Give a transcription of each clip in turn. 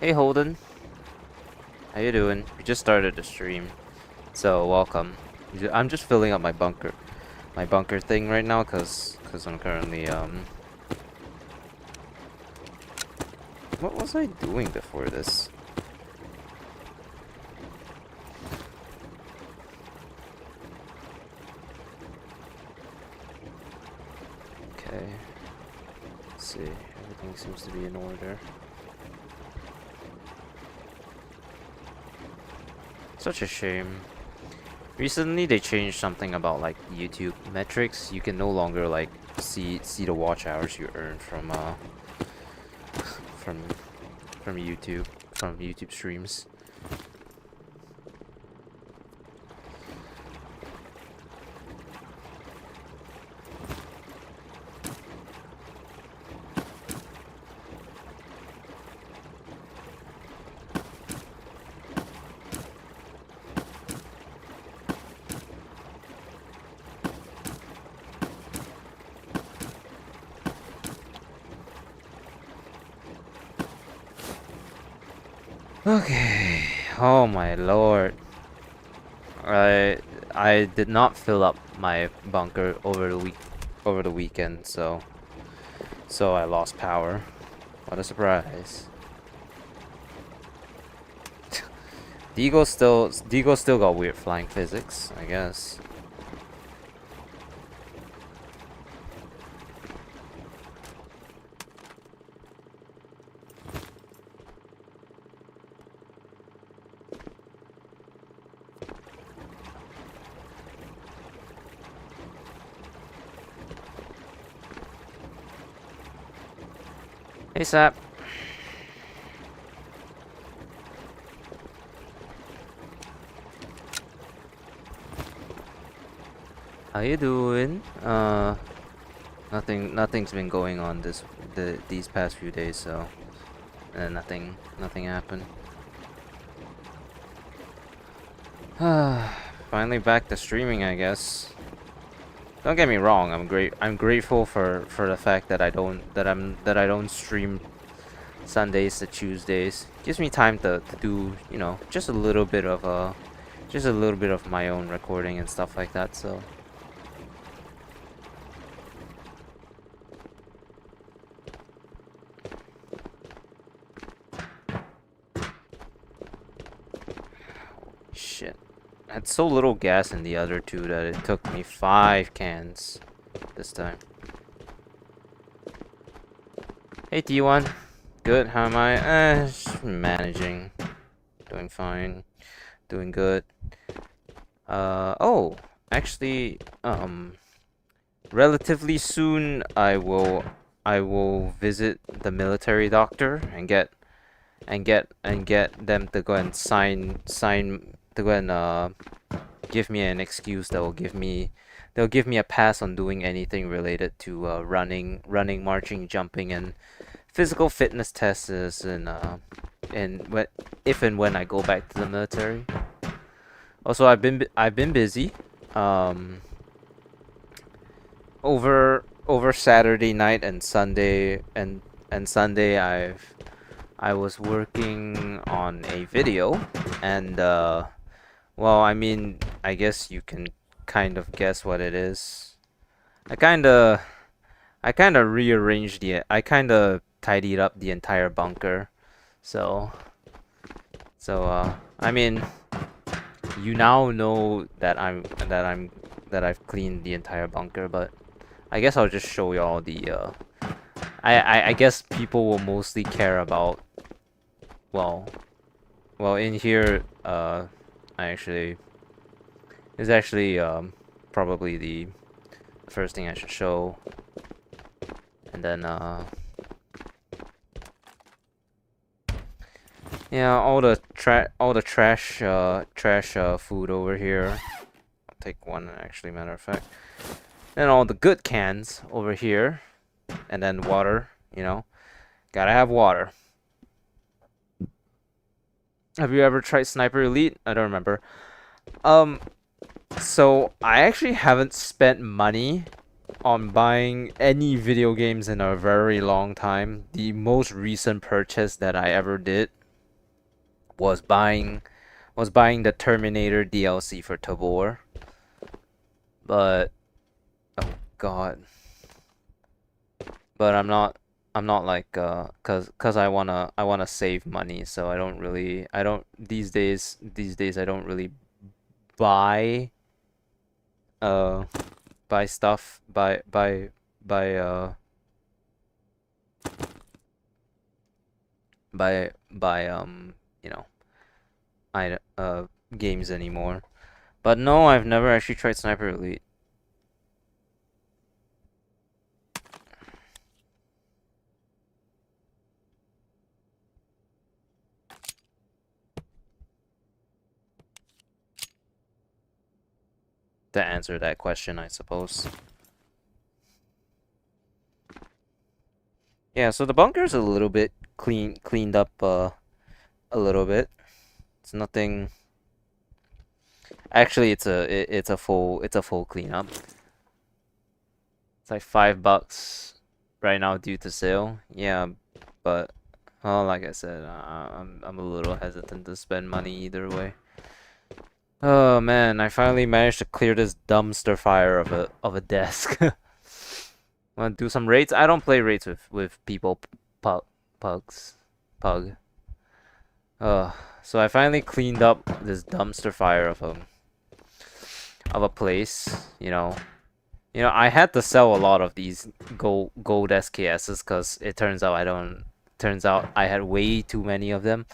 Hey Holden, how you doing? We just started the stream, so welcome. I'm just filling up my bunker thing right now, cause I'm currently What was I doing before this? Okay. Let's see. Everything seems to be in order. Such a shame. Recently they changed something about like YouTube metrics. You can no longer like see the watch hours you earn from from YouTube streams. Okay. Oh my lord. I did not fill up my bunker over the weekend, so I lost power. What a surprise. Deagle still got weird flying physics, I guess. Hey Sap. How you doing? Nothing's been going on these past few days, so nothing happened. Finally back to streaming, I guess. Don't get me wrong, I'm grateful for the fact that I don't stream Sundays to Tuesdays. Gives me time to do, you know, just a little bit of my own recording and stuff like that, so shit. I had so little gas in the other two that it took me 5 cans this time. Hey T1. Good, how am I? Managing. Doing fine. Doing good. Oh, actually, relatively soon I will visit the military doctor and get them to go and sign to go and give me an excuse that will give me a pass on doing anything related to running, marching, jumping, and physical fitness tests if and when I go back to the military. Also, I've been busy. Over Saturday night and Sunday Sunday I was working on a video, and well, I mean, I guess you can kind of guess what it is. I kind of tidied up the entire bunker. So I mean, you now know that I've cleaned the entire bunker, but I guess I'll just show y'all the I guess people will mostly care about, well in here is actually probably the first thing I should show, and then yeah, all the trash food over here. I'll take one, actually, matter of fact. And all the good cans over here, and then water, you know, gotta have water. Have you ever tried Sniper Elite? I don't remember. So I actually haven't spent money on buying any video games in a very long time. The most recent purchase that I ever did was buying the Terminator DLC for Tabor, but oh god, but I'm not like cause I wanna save money, so I don't these days I don't really buy uh buy stuff buy buy you know I games anymore. But no, I've never actually tried Sniper Elite. To answer that question, I suppose. Yeah, so the bunker's a little bit cleaned up a little bit. It's nothing. Actually, it's a full cleanup. It's like $5 right now due to sale. Yeah, but well, like I said, I'm a little hesitant to spend money either way. Oh man, I finally managed to clear this dumpster fire of a desk. Wanna do some raids? I don't play raids with people, pugs, pug. So I finally cleaned up this dumpster fire of a place. I had to sell a lot of these gold SKSs because it turns out I don't. Turns out I had way too many of them.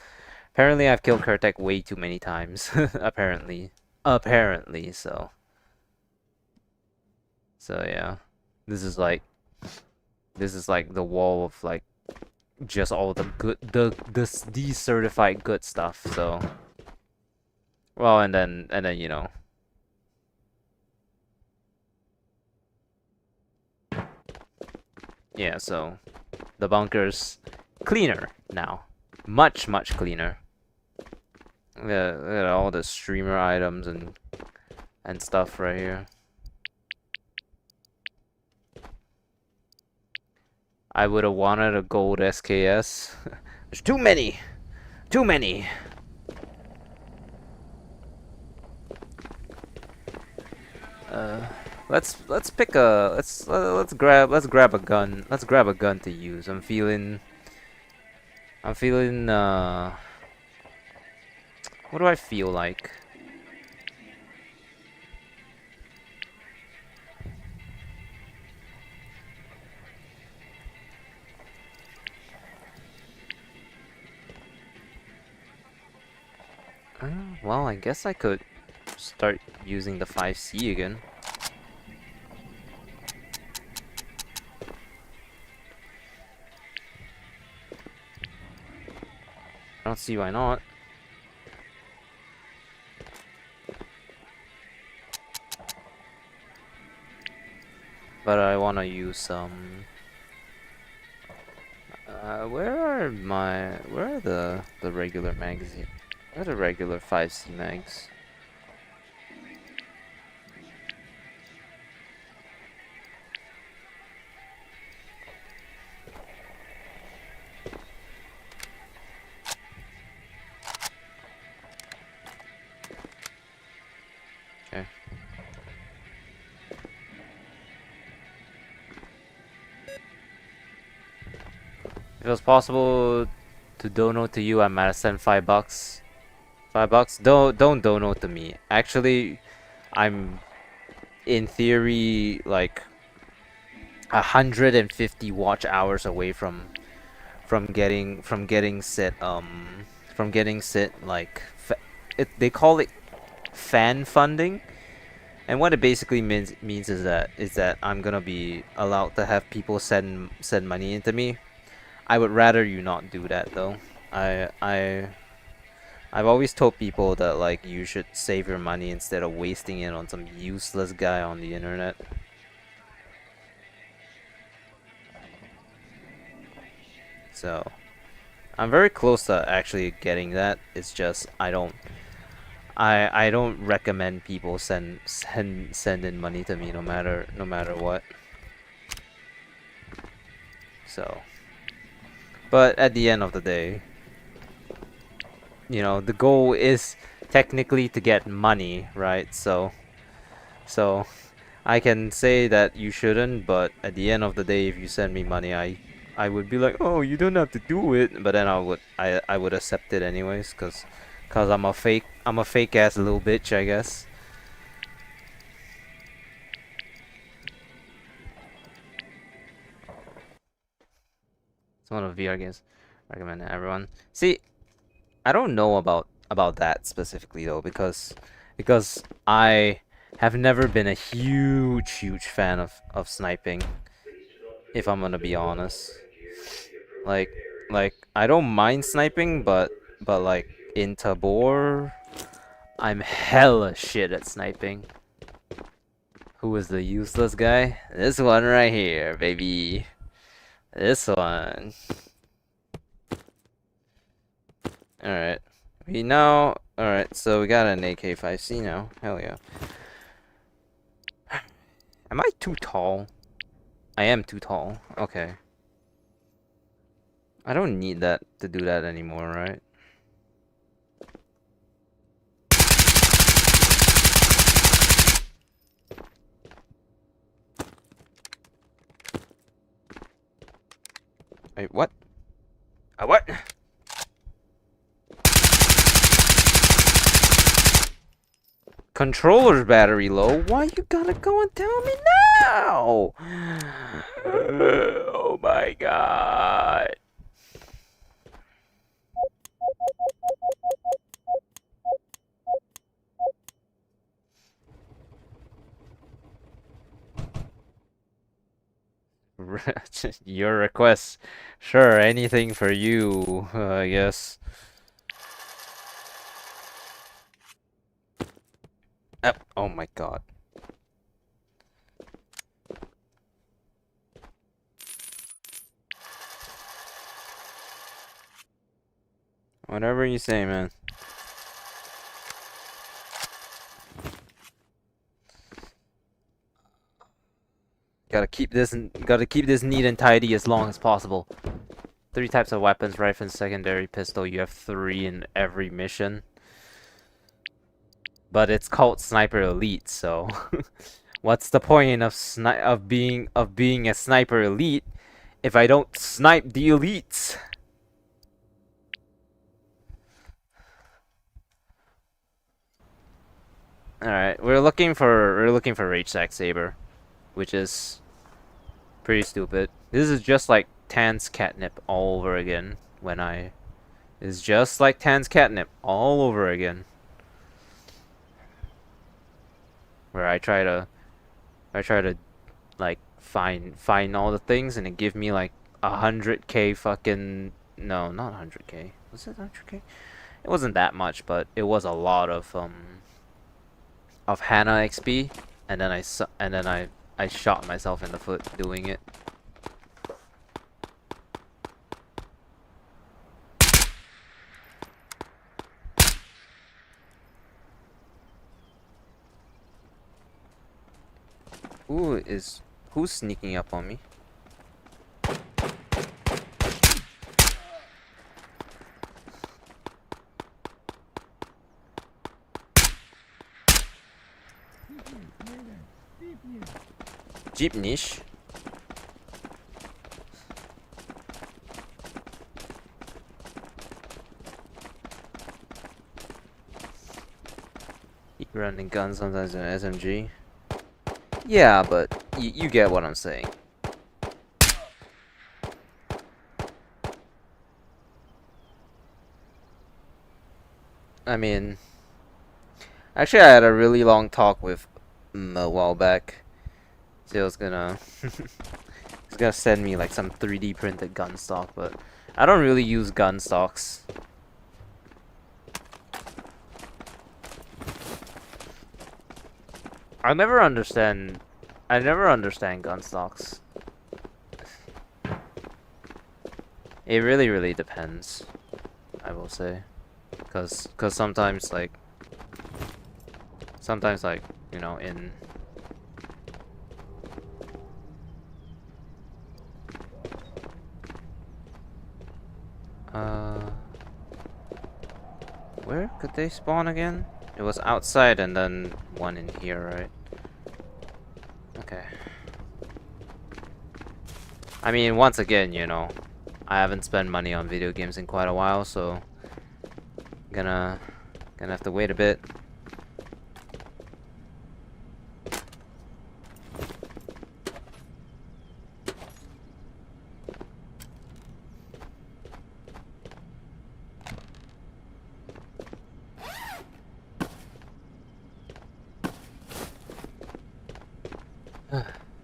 Apparently, I've killed Kurtek way too many times. Apparently, so yeah. This is like the wall of like just all the good this decertified good stuff. So well, and then yeah. So the bunker's cleaner now, much cleaner. Yeah, look at all the streamer items and stuff right here. I would have wanted a gold SKS. There's too many. Too many. Let's pick a let's grab a gun. Let's grab a gun to use. I'm feeling what do I feel like? Well, I guess I could start using the 5C again. I don't see why not. But I wanna use some. Where are the regular magazine? Where are the regular 5C mags? Okay. If it was possible to donate to you, I might have sent $5. $5? Don't donate to me. Actually, I'm in theory like 150 watch hours away from getting set like they call it fan funding, and what it basically means is that I'm gonna be allowed to have people send money into me. I would rather you not do that though. I've always told people that like you should save your money instead of wasting it on some useless guy on the internet. So I'm very close to actually getting that. It's just I don't recommend people send in money to me no matter what. So, but at the end of the day, you know, the goal is technically to get money, right? So I can say that you shouldn't, but at the end of the day, if you send me money, I would be like, oh, you don't have to do it, but then I would accept it anyways, cause I'm a fake ass little bitch, I guess. It's one of the VR games recommend to everyone. See, I don't know about that specifically though, because I have never been a huge fan of sniping, if I'm gonna be honest. Like like I don't mind sniping, but like in Tabor, I'm hella shit at sniping. Who is the useless guy? This one right here, baby. This one. Alright. We know. Alright, so we got an AK-5C now. Hell yeah. Am I too tall? I am too tall. Okay. I don't need that to do that anymore, right? Wait, what? What? Controller's battery low? Why you gotta go and tell me now? Oh my god. Your request. Sure, anything for you, I guess. Oh my god. Whatever you say, man. Gotta keep this neat and tidy as long as possible. 3 types of weapons, rifle, secondary, pistol. You have 3 in every mission. But it's called Sniper Elite, so what's the point of being a Sniper Elite if I don't snipe the elites? Alright, we're looking for Rage Sack Saber, which is pretty stupid. This is just like Tan's catnip all over again it's just like Tan's catnip all over again. Where I try to like find all the things and it give me like 100k fucking no, not 100k. Was it 100k? It wasn't that much, but it was a lot of Hana XP, and then I shot myself in the foot doing it. Who's sneaking up on me? Jeep niche. Keep running guns sometimes in SMG. Yeah, but you get what I'm saying. I mean, actually, I had a really long talk with a while back. So he's gonna send me like some 3D printed gun stock, but I don't really use gun stocks. I never understand gun stocks. It really depends, I will say, cause sometimes like you know in Where could they spawn again? It was outside and then one in here, right? Okay. I mean, once again, you know, I haven't spent money on video games in quite a while, so gonna have to wait a bit.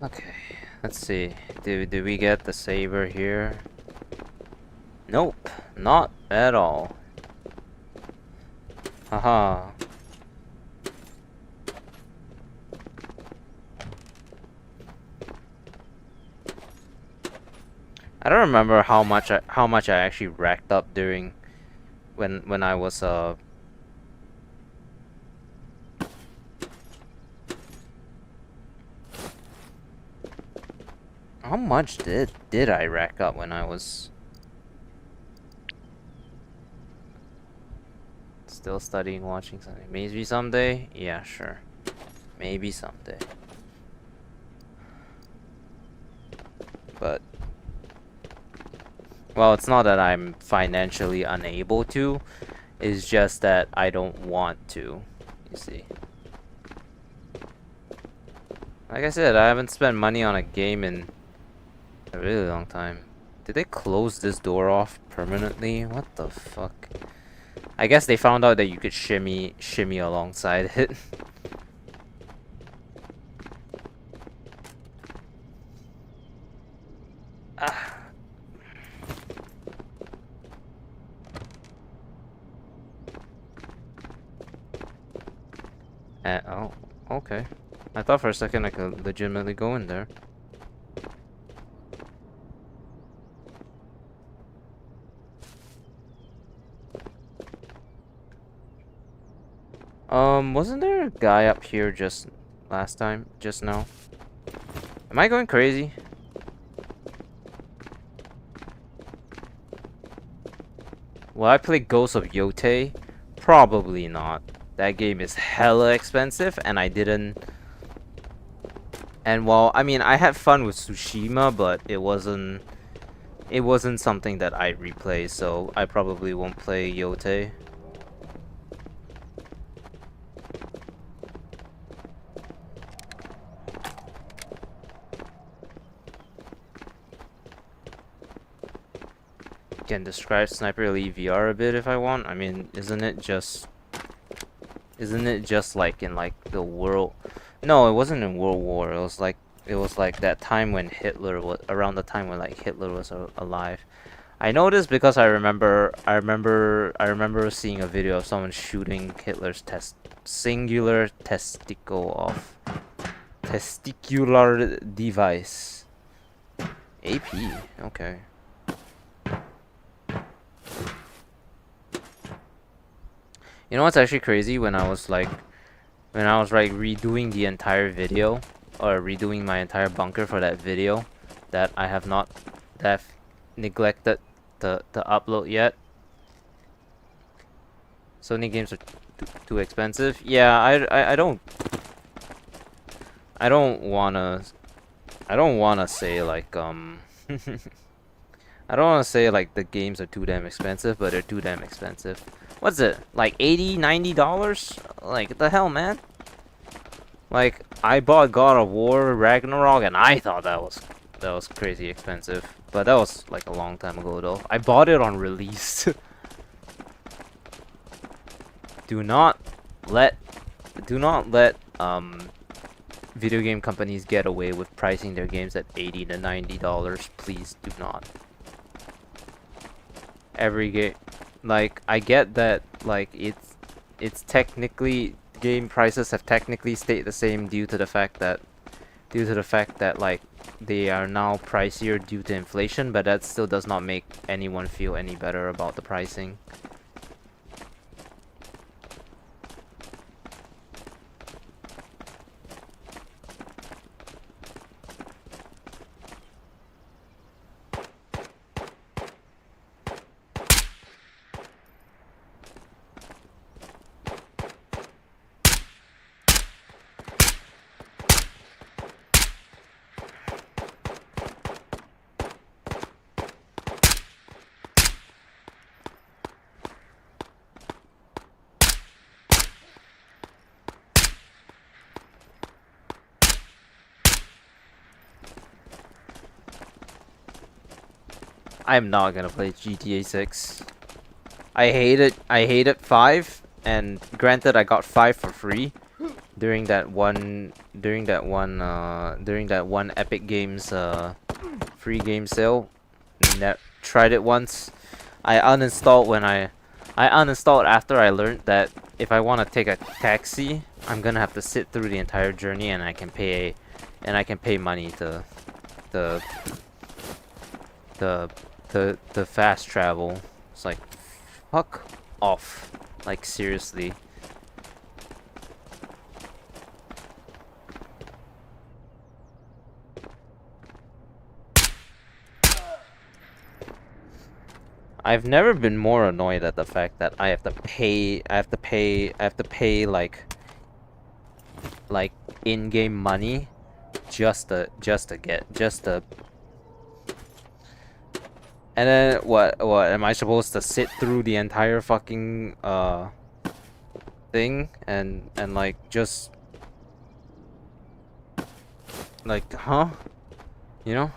Okay, let's see. Did we get the saber here? Nope, not at all. Haha. I don't remember how much I actually racked up during when I was how much did I rack up when I was still studying, watching something? Maybe someday? Yeah, sure. Maybe someday. But well, it's not that I'm financially unable to, it's just that I don't want to, you see. Like I said, I haven't spent money on a game in a really long time. Did they close this door off permanently? What the fuck? I guess they found out that you could shimmy alongside it. Ah. Oh, okay. I thought for a second I could legitimately go in there. Wasn't there a guy up here just now? Am I going crazy? Will I play Ghost of Yotei? Probably not. That game is hella expensive, and I didn't. And well, I mean, I had fun with Tsushima, but it wasn't something that I'd replay, so I probably won't play Yotei. Can describe Sniper Elite VR a bit if I want. I mean, isn't it just like in like the world? No, it wasn't in World War. It was like that time when Hitler was around the time when like Hitler was alive. I know this because I remember seeing a video of someone shooting Hitler's singular testicular device. AP, okay. You know what's actually crazy? When I was like redoing the entire video, or redoing my entire bunker for that video, that I have not, that I've neglected to upload yet. Sony games are too expensive. Yeah, I don't wanna say like I don't wanna say like the games are too damn expensive, but they're too damn expensive. What's it, like $80, $90? Like, what the hell, man? Like, I bought God of War Ragnarok, and I thought that was crazy expensive. But that was like a long time ago, though. I bought it on release. Do not let video game companies get away with pricing their games at $80 to $90. Please do not. Every game. Like, I get that, like, it's technically, game prices have technically stayed the same due to the fact that like they are now pricier due to inflation, but that still does not make anyone feel any better about the pricing. I'm not gonna play GTA 6. I hated 5, and granted I got 5 for free during that one Epic Games free game sale. Tried it once. I uninstalled after I learned that if I want to take a taxi, I'm gonna have to sit through the entire journey, and I can pay money to the fast travel. It's like, fuck off. Like, seriously. I've never been more annoyed at the fact that I have to pay like in-game money just to and then what am I supposed to sit through the entire fucking thing and like just like, huh? You know?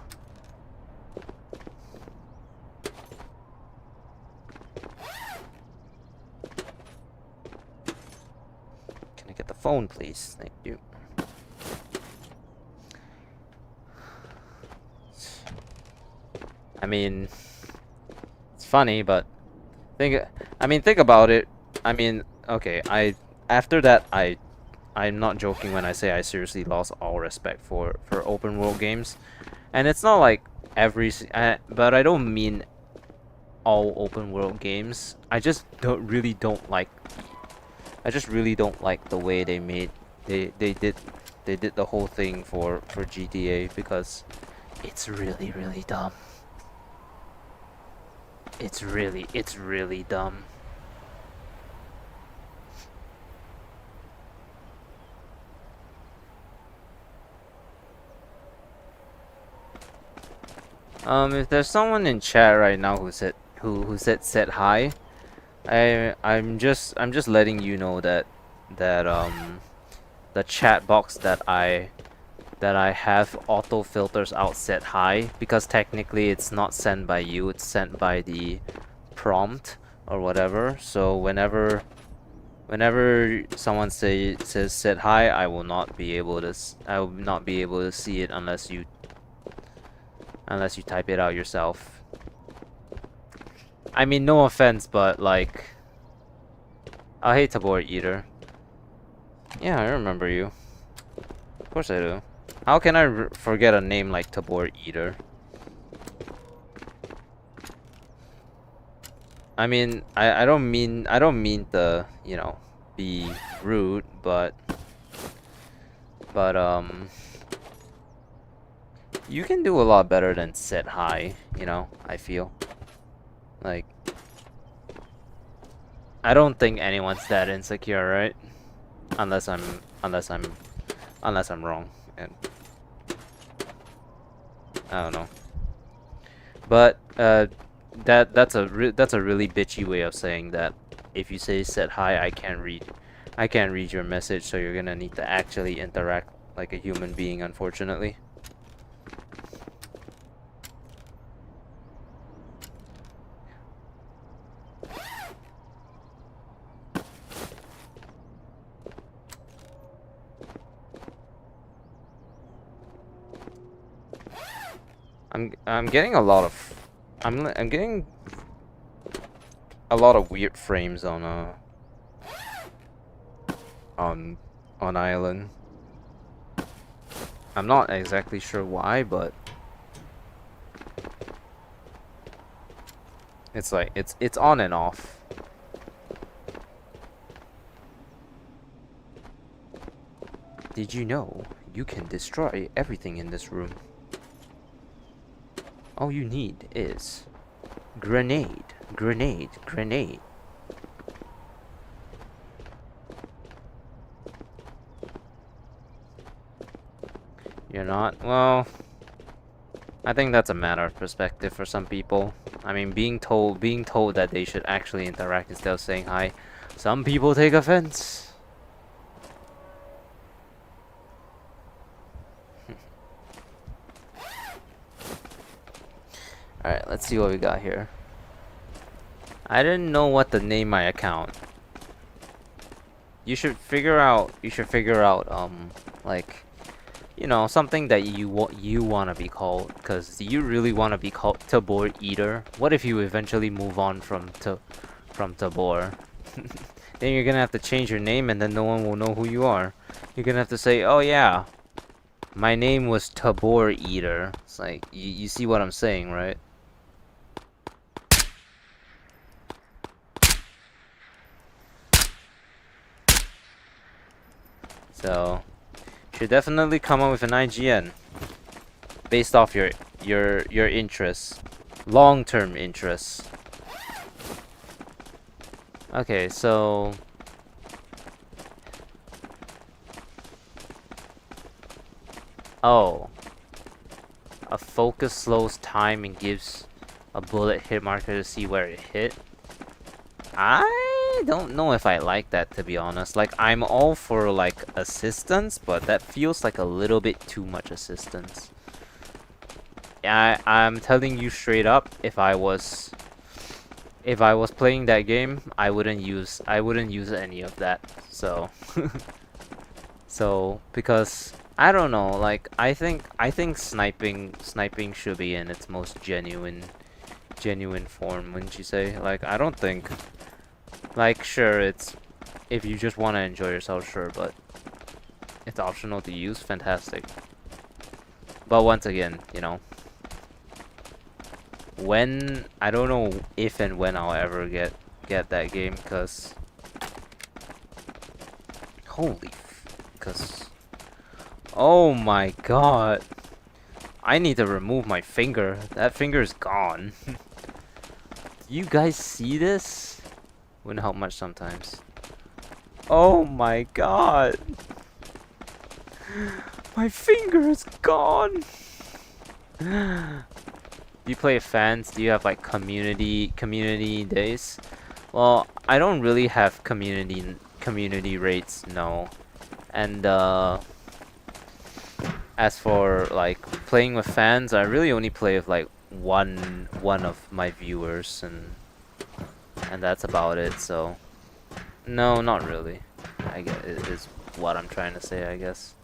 Can I get the phone, please? Thank you. I mean, it's funny, but think about it. I mean, okay, after that I'm not joking when I say I seriously lost all respect for open world games. And it's not like but I don't mean all open world games. I just really don't like the way they did the whole thing for GTA, because it's really dumb. It's really dumb. If there's someone in chat right now who said hi, I'm just letting you know that the chat box that I have auto filters out set high, because technically it's not sent by you, it's sent by the prompt or whatever. So whenever someone says set high, I will not be able to see it unless you type it out yourself. I mean, no offense, but like, oh, hey Tabor Eater. Yeah, I remember you. Of course I do. How can I forget a name like Tabor Eater? I mean, I don't mean to, you know, be rude, but you can do a lot better than set high, you know, I feel. Like, I don't think anyone's that insecure, right? Unless I'm wrong, and I don't know. But that's a really bitchy way of saying that. If you say set high, I can't read your message, so you're gonna need to actually interact like a human being, unfortunately. I'm getting a lot of I'm getting a lot of weird frames on Island. I'm not exactly sure why, but it's like it's on and off. Did you know you can destroy everything in this room? All you need is grenade, grenade, grenade. You're not? Well, I think that's a matter of perspective for some people. I mean, being told that they should actually interact instead of saying hi, some people take offense. Alright, let's see what we got here. I didn't know what to name my account. You should figure out, like, you know, something that you want to be called. Cause do you really want to be called Tabor Eater? What if you eventually move on from Tabor? Then you're gonna have to change your name, and then no one will know who you are. You're gonna have to say, "Oh yeah, my name was Tabor Eater." It's like you see what I'm saying, right? So, should definitely come up with an IGN based off your interests, long-term interests. Okay, so oh, a focus slows time and gives a bullet hit marker to see where it hit. I don't know if I like that, to be honest. Like, I'm all for like assistance, but that feels like a little bit too much assistance. I'm telling you straight up, if I was playing that game, I wouldn't use any of that. So so because I don't know, like I think sniping should be in its most genuine form, wouldn't you say? Like I don't think, like, sure, it's if you just want to enjoy yourself, sure, but it's optional to use, fantastic. But once again, you know, when I don't know if and when I'll ever get that game, cause cause oh my god, I need to remove my finger. That finger's gone. Do you guys see this? Wouldn't help much sometimes. Oh my god, my finger is gone. Do you play fans? Do you have like community days? Well, I don't really have community rates, no. And as for like playing with fans, I really only play with like one of my viewers, and that's about it. So no, not really. I guess is what I'm trying to say, I guess.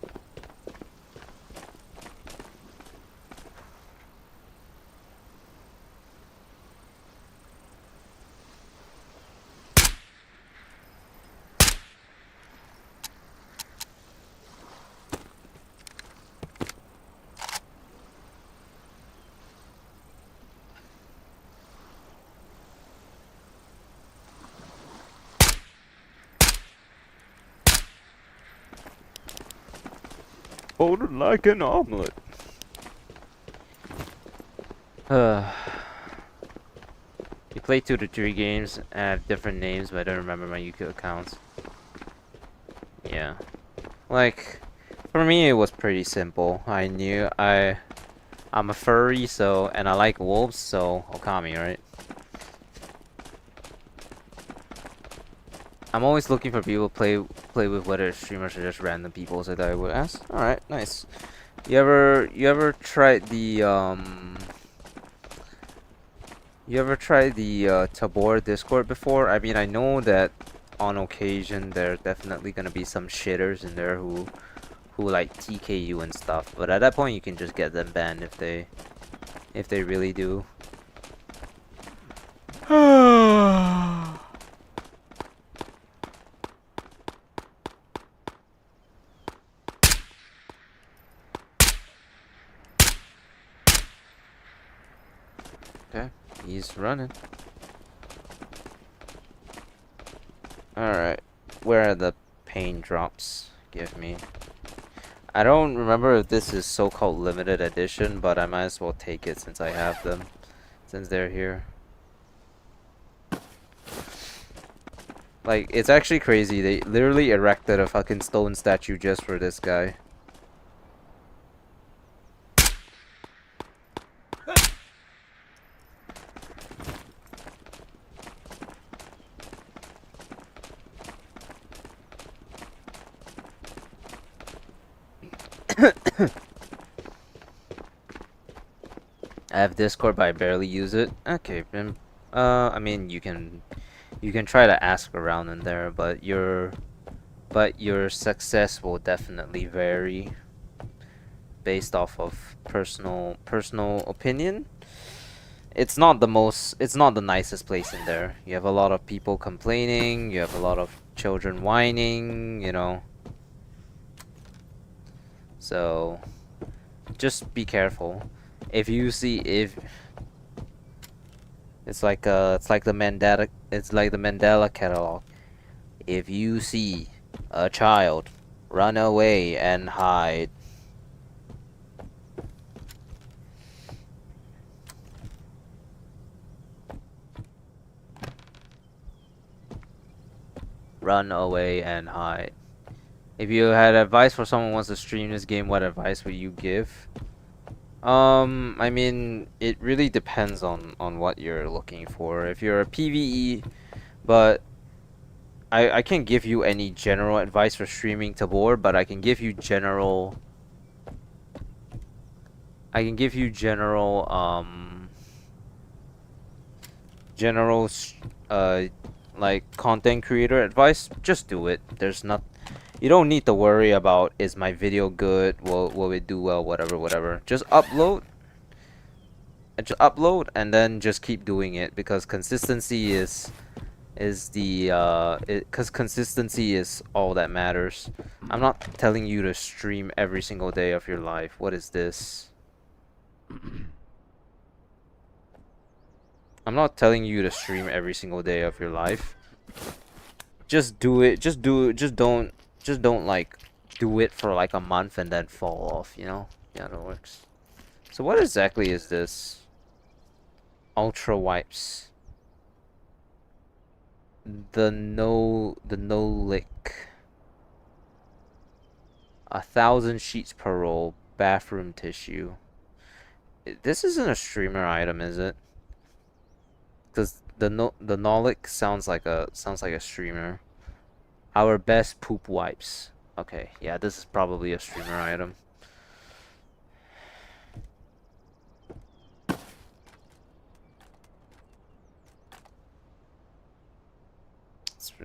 Hold it like an omelet. You play 2 to 3 games and have different names, but I don't remember my Yu-Gi-Oh accounts. Yeah. Like, for me it was pretty simple. I knew I'm a furry, so, and I like wolves, so Okami, right? I'm always looking for people to play with, whether streamers or just random people, so that I would ask. Alright, nice. You ever tried the Tabor Discord before? I mean, I know that on occasion there are definitely gonna be some shitters in there who like TK you and stuff, but at that point you can just get them banned if they really do. Okay, he's running. Alright, where are the pain drops? Give me. I don't remember if this is so-called limited edition, but I might as well take it since I have them, since they're here. Like, it's actually crazy. They literally erected a fucking stone statue just for this guy. I have Discord, but I barely use it. Okay, then, I mean, you can try to ask around in there, but your success will definitely vary based off of personal opinion. It's not the nicest place in there. You have a lot of people complaining, you have a lot of children whining, you know. So just be careful. If you see if it's like the Mandela catalog. If you see a child, run away and hide. Run away and hide. If you had advice for someone who wants to stream this game, what advice would you give? I mean, it really depends on what you're looking for. If you're a PVE, but I can't give you any general advice for streaming Tabor, but I can give you general general like content creator advice. Just do it. You don't need to worry about, is my video good, will it do well, whatever. Just upload and then just keep doing it, because consistency is consistency is all that matters. I'm not telling you to stream every single day of your life. What is this? I'm not telling you to stream every single day of your life. Just do it. Just don't like do it for like a month and then fall off, you know? Yeah, that works. So what exactly is this? Ultra wipes. The no lick. 1,000 sheets per roll. Bathroom tissue. This isn't a streamer item, is it? Because the Nolic sounds like a streamer. Our best poop wipes. Okay, yeah, this is probably a streamer item.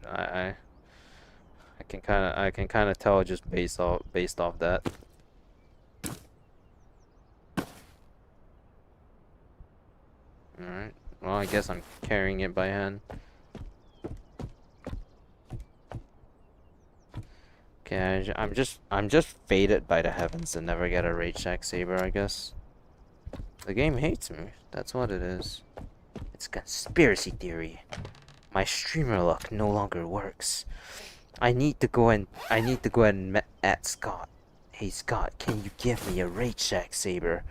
I can kind of tell just based off that. All right. Well, I guess I'm carrying it by hand. Okay, I'm just fated by the heavens to never get a Rage Shack Saber, I guess. The game hates me. That's what it is. It's a conspiracy theory. My streamer luck no longer works. I need to go and at Scott. Hey Scott, can you give me a Rage Shack Saber?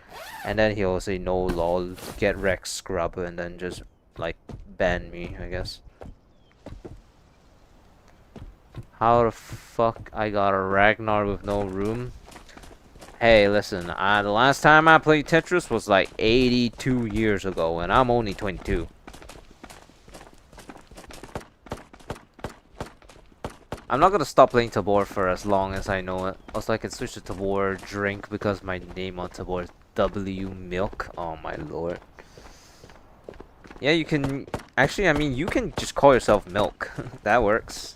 And then he'll say no lol, get wrecked scrub, and then just like ban me, I guess. How the fuck I got a Ragnar with no room? Hey, listen, the last time I played Tetris was like 82 years ago, and I'm only 22. I'm not gonna stop playing Tabor for as long as I know it. Also, I can switch to Tabor drink because my name on Tabor is W Milk. Oh my lord. Yeah, you can... Actually, I mean, you can just call yourself Milk. That works.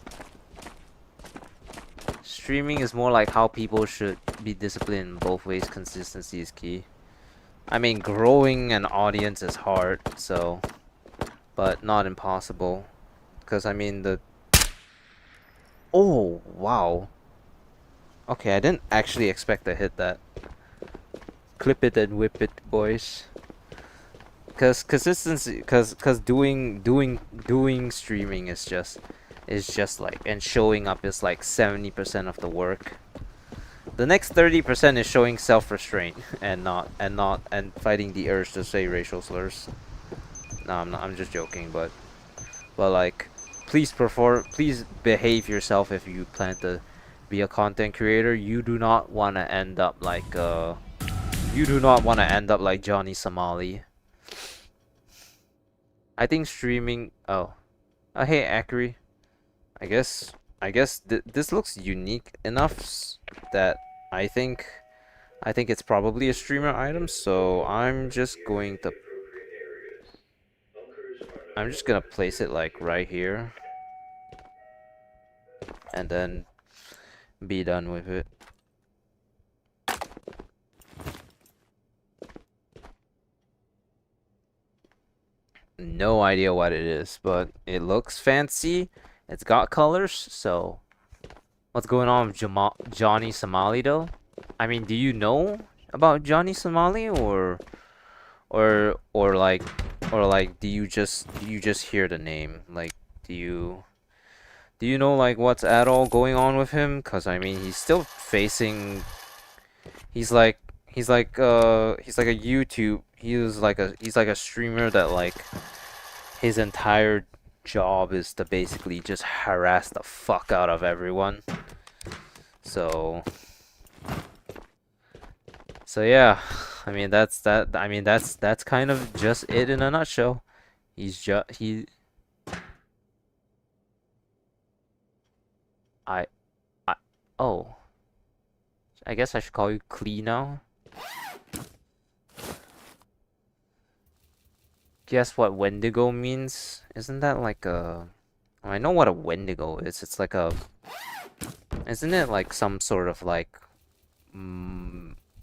Streaming is more like how people should be disciplined in both ways. Consistency is key. I mean, growing an audience is hard, so... But not impossible. Because, I mean, the... Oh, wow. Okay, I didn't actually expect to hit that. Clip it and whip it, boys. Cause consistency, cause doing streaming is just like, and showing up is like 70% of the work. The next 30% is showing self-restraint and fighting the urge to say racial slurs. No, I'm just joking, but like, please behave yourself if you plan to be a content creator. You do not want to end up like Johnny Somali. I think streaming. Oh, hey Akri. I guess this looks unique enough that I think I think it's probably a streamer item, so I'm just gonna place it like right here and then be done with it. No idea what it is, but it looks fancy. It's got colors, so what's going on with Johnny Somali though? I mean, do you know about Johnny Somali or like do you just hear the name? Like do you know like what's at all going on with him? 'Cause I mean, he's still facing he's like he's like a YouTube he's like a streamer that like his entire job is to basically just harass the fuck out of everyone. So yeah, I mean that's kind of just it in a nutshell. He's just he I I oh, I guess I should call you Klee now. Guess what Wendigo means? Isn't that like a I know what a Wendigo is. It's like a isn't it like some sort of like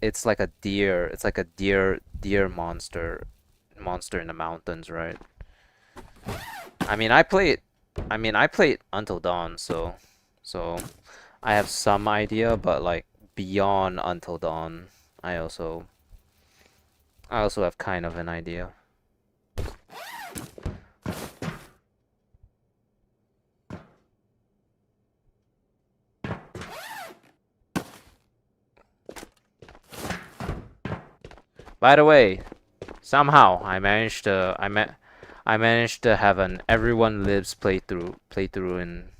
it's like a deer. It's like a deer monster in the mountains, right? I mean, I played Until Dawn, so I have some idea, but like beyond Until Dawn, I also have kind of an idea. By the way, somehow I managed to have an everyone lives playthrough in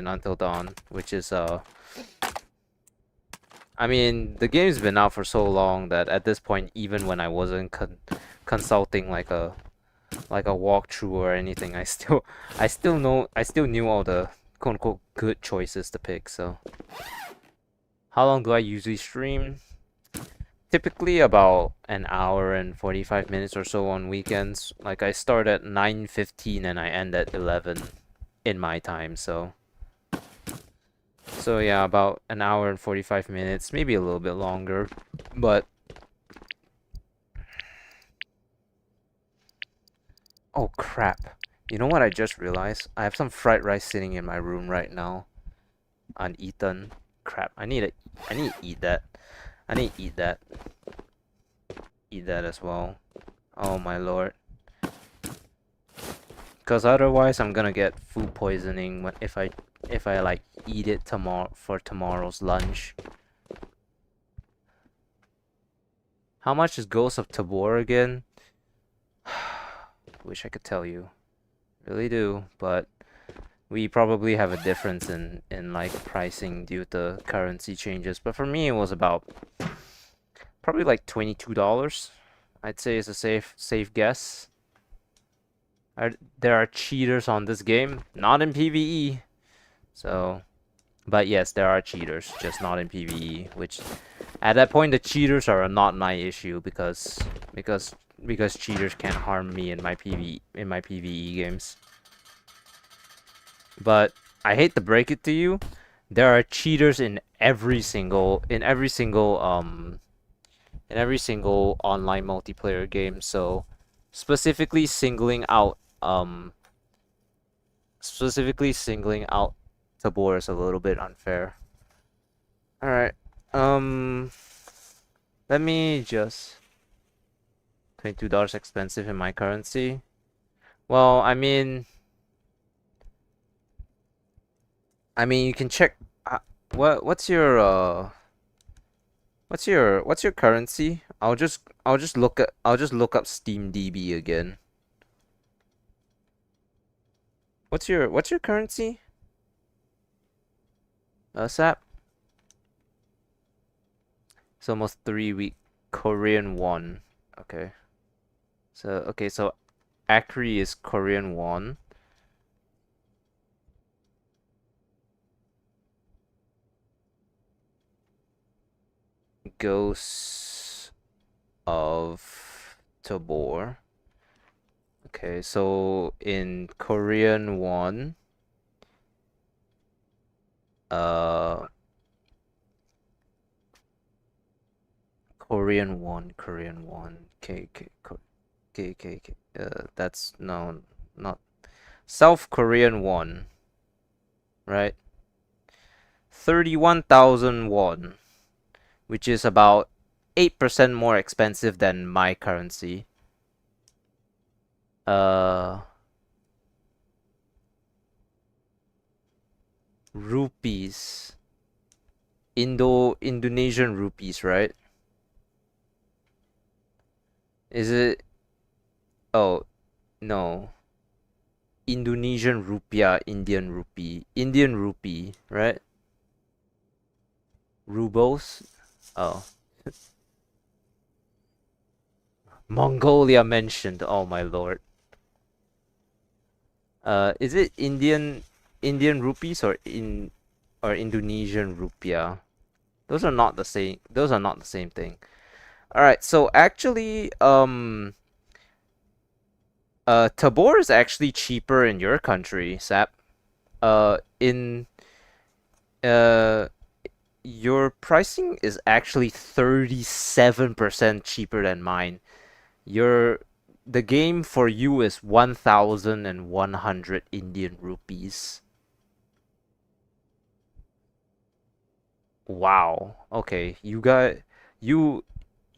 Until Dawn, which is I mean, the game's been out for so long that at this point, even when I wasn't consulting like a walkthrough or anything, I still knew all the quote unquote good choices to pick. So, how long do I usually stream? Typically about an hour and 45 minutes or so on weekends. Like I start at 9:15 and I end at 11 in my time. So yeah, about an hour and 45 minutes, maybe a little bit longer. But oh crap. You know what I just realized? I have some fried rice sitting in my room right now. Uneaten. Crap. I need to eat that. I need to eat that. Eat that as well. Oh my lord. Cause otherwise I'm gonna get food poisoning if I like eat it tomorrow for tomorrow's lunch. How much is Ghost of Tabor again? Wish I could tell you. Really do, but we probably have a difference in like pricing due to currency changes. But for me it was about probably like $22. I'd say is a safe guess. There are cheaters on this game, not in PVE. So, but yes, there are cheaters, just not in PVE. Which, at that point, the cheaters are not my issue because cheaters can't harm me in my PVE games. But I hate to break it to you, there are cheaters in every single online multiplayer game. So, specifically singling out specifically singling out Tabor is a little bit unfair. All right. Um, let me just $22 expensive in my currency. Well, I mean you can check what's your what's your currency? I'll just look up Steam DB again. What's your currency? Sap? It's almost 3 week Korean won. Okay. So Acri is Korean won. Ghosts of Tabor. Okay, so in Korean won, uh, Korean won. K. That's no, not South Korean won, right? 31,000 won, which is about 8% more expensive than my currency. Rupees. Indonesian rupees, right? Is it? Oh, no. Indonesian rupiah, Indian rupee, right? Rubles? Oh. Mongolia mentioned, oh my lord. Is it Indian rupees or Indonesian rupiah? Those are not the same. Those are not the same thing. All right, so actually, Tabor is actually cheaper in your country, Sap. In uh, your pricing is actually 37% cheaper than mine. The game for you is 1,100 Indian rupees. Wow. Okay, you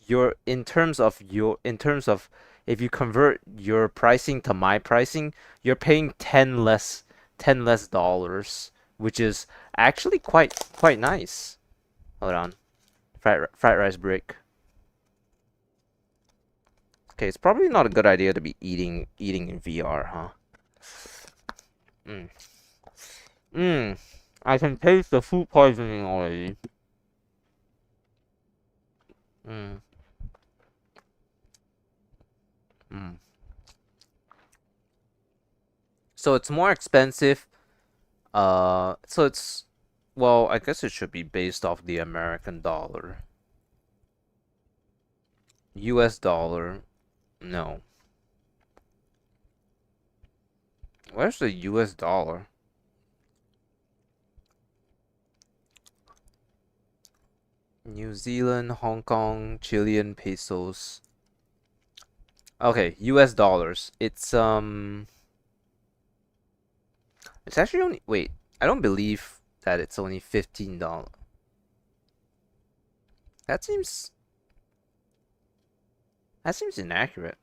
your in terms of if you convert your pricing to my pricing, you're paying 10 less dollars, which is actually quite nice. Hold on. Fried rice break. Okay, it's probably not a good idea to be eating in VR, huh? Mm. Mm. I can taste the food poisoning already. Mm. Mm. So it's more expensive. So it's well, I guess it should be based off the American dollar. US dollar. No. Where's the US dollar? New Zealand, Hong Kong, Chilean pesos. Okay, US dollars. It's actually only wait, I don't believe that it's only $15. That seems that seems inaccurate.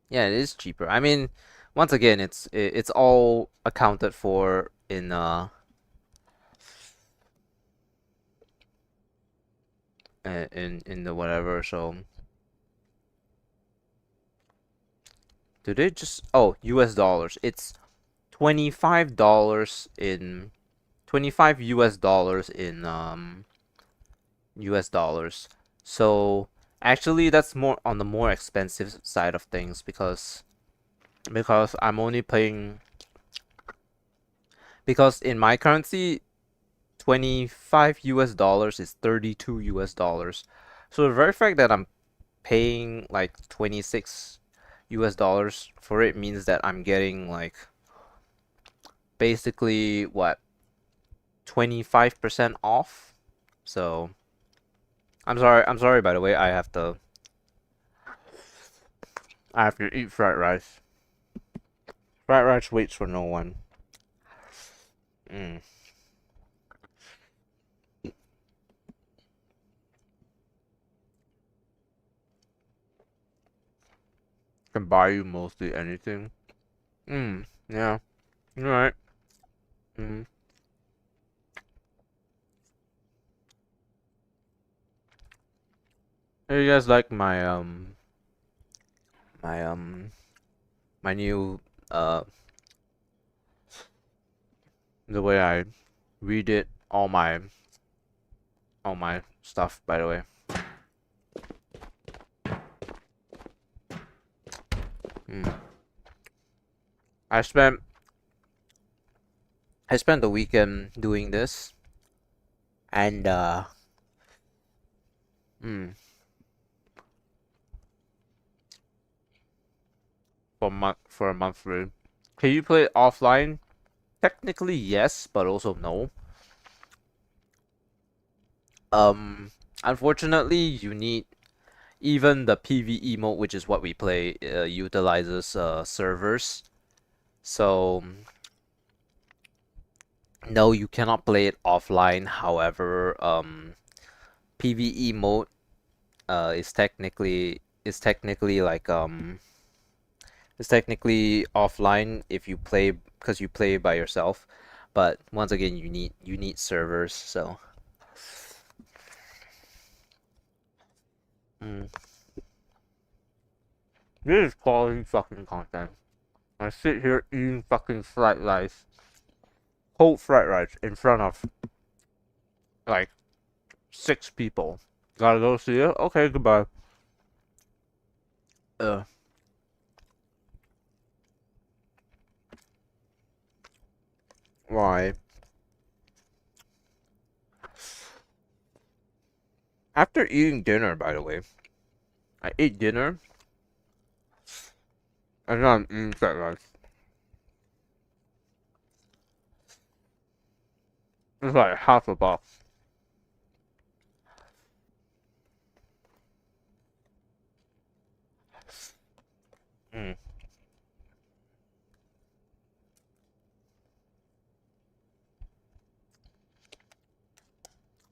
Yeah, it is cheaper. I mean, once again, it's all accounted for in the whatever. So do they just US dollars? It's $25 in 25 US dollars in US dollars. So actually, that's more on the more expensive side of things because I'm only paying because in my currency 25 US dollars is 32 US dollars. So the very fact that I'm paying like 26 US dollars for it means that I'm getting like basically what 25% off. So I'm sorry by the way, I have to eat fried rice. Fried rice waits for no one. Mm. Can buy you mostly anything. Yeah. Alright. Mm. Hey, you guys like my my new uh the way I read it, all my stuff by the way. Mm. I spent I spent the weekend doing this and Hmm. For a monthly. Can you play it offline? Technically yes, but also no. Unfortunately, you need even the PVE mode, which is what we play, utilizes servers. So no, you cannot play it offline. However, PVE mode is technically like it's technically offline if you play because you play by yourself. But once again, you need servers. So mm. This is quality fucking content. I sit here eating fucking fried rice, cold fried rice in front of like 6 people. Gotta go see it. Okay, goodbye. Uh, why? After eating dinner, by the way, I ate dinner and now I'm eating fried rice. It's like half a box. Mm.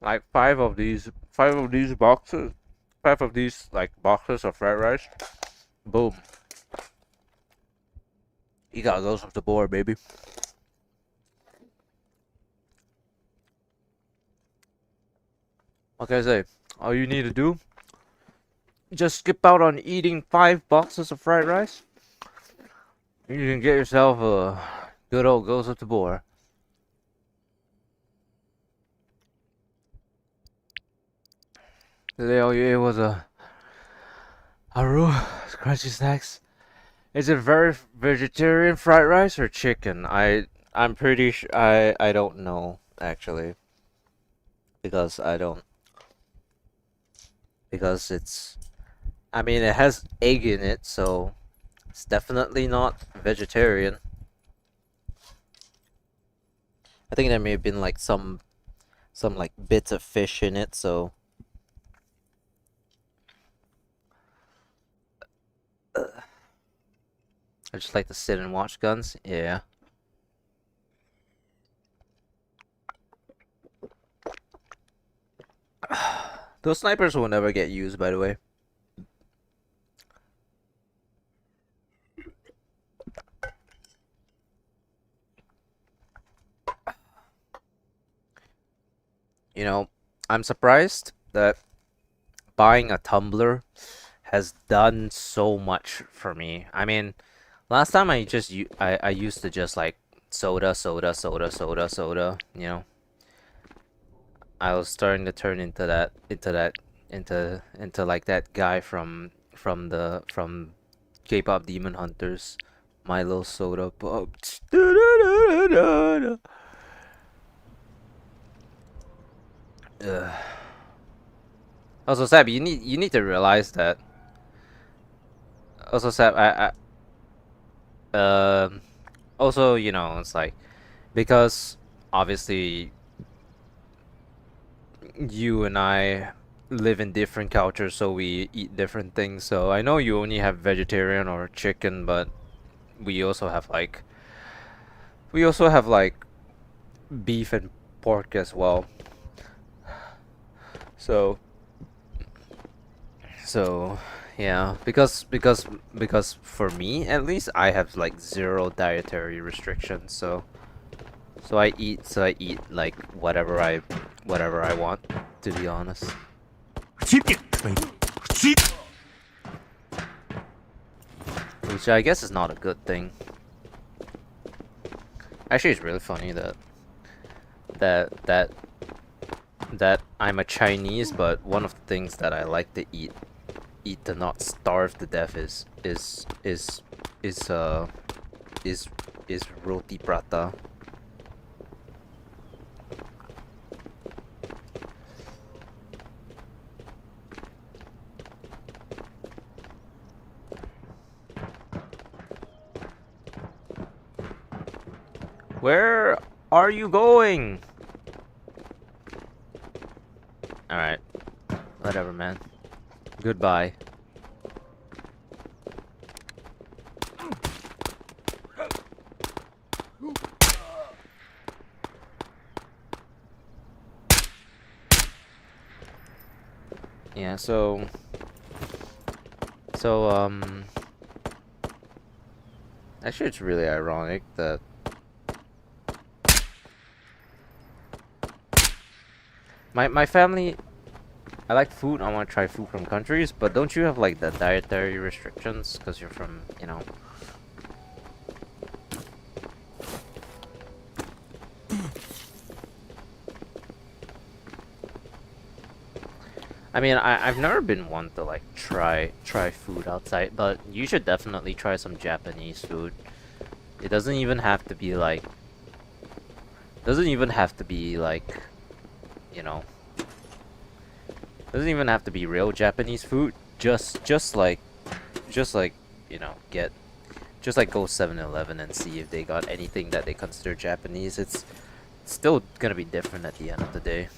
Like five of these boxes, five of these like boxes of fried rice. Boom. You got those off the board, baby. Like I say, all you need to do, just skip out on eating 5 boxes of fried rice. You can get yourself a good old goes up the board. Today all you ate was a Haru crunchy snacks. Is it very vegetarian fried rice or chicken? I'm pretty sure I don't know actually because I don't because it's I mean it has egg in it, so it's definitely not vegetarian. I think there may have been like some like bits of fish in it, so I just like to sit and watch guns. Yeah. Those snipers will never get used, by the way. You know, I'm surprised that buying a tumbler has done so much for me. I mean, last time I used to just like soda, soda, soda, soda, soda. I was starting to turn into like that guy from K-pop Demon Hunters, Milo Soda Pop. Ugh. Also, Seb, you need to realize that. Also, Seb, also, it's like because obviously you and I live in different cultures, so we eat different things. So I know you only have vegetarian or chicken, but we also have like we also have like beef and pork as well. So so yeah, because for me at least I have like zero dietary restrictions. So I eat like whatever I want, to be honest. Which I guess is not a good thing. Actually, it's really funny that that that I'm a Chinese, but one of the things that I like to eat to not starve to death is uh is is roti prata. Where are you going? Alright. Whatever, man. Goodbye. Yeah, actually it's really ironic that my family, I like food, I want to try food from countries, but don't you have like the dietary restrictions because you're from, you know? I mean, I've never been one to like try food outside, but you should definitely try some Japanese food. It doesn't even have to be like, you know, doesn't even have to be real Japanese food. Just like, you know, just like go 7-Eleven and see if they got anything that they consider Japanese. It's still gonna be different at the end of the day.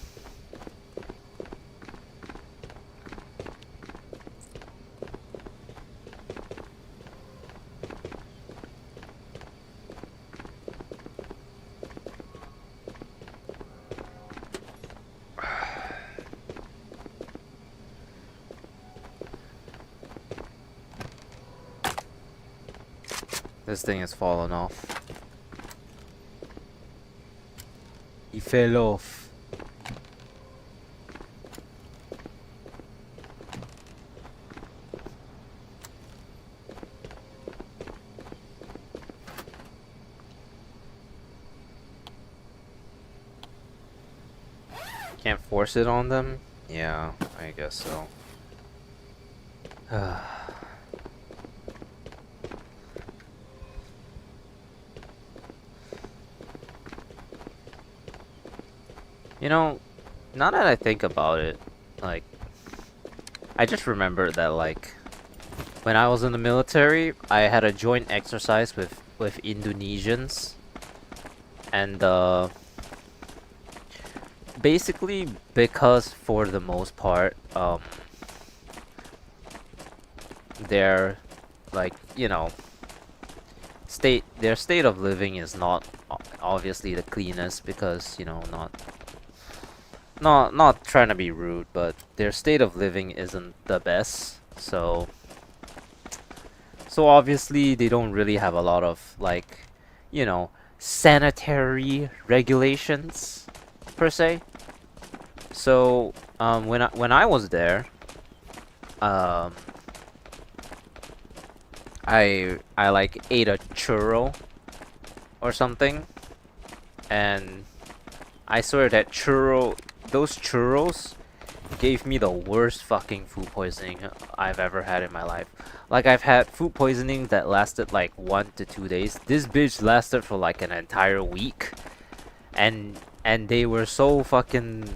This thing has fallen off. He fell off. Can't force it on them? Yeah, I guess so. You know, now that I think about it, like, I just remembered that, like, when I was in the military, I had a joint exercise with Indonesians, and basically because for the most part, their, like, you know, their state of living is not obviously the cleanest because, you know, not trying to be rude, but their state of living isn't the best. So obviously they don't really have a lot of, like, you know, sanitary regulations per se. So when I was there, I like ate a churro or something, and I swear that those churros gave me the worst fucking food poisoning I've ever had in my life. Like, I've had food poisoning that lasted like 1 to 2 days. This bitch lasted for like an entire week, and they were so fucking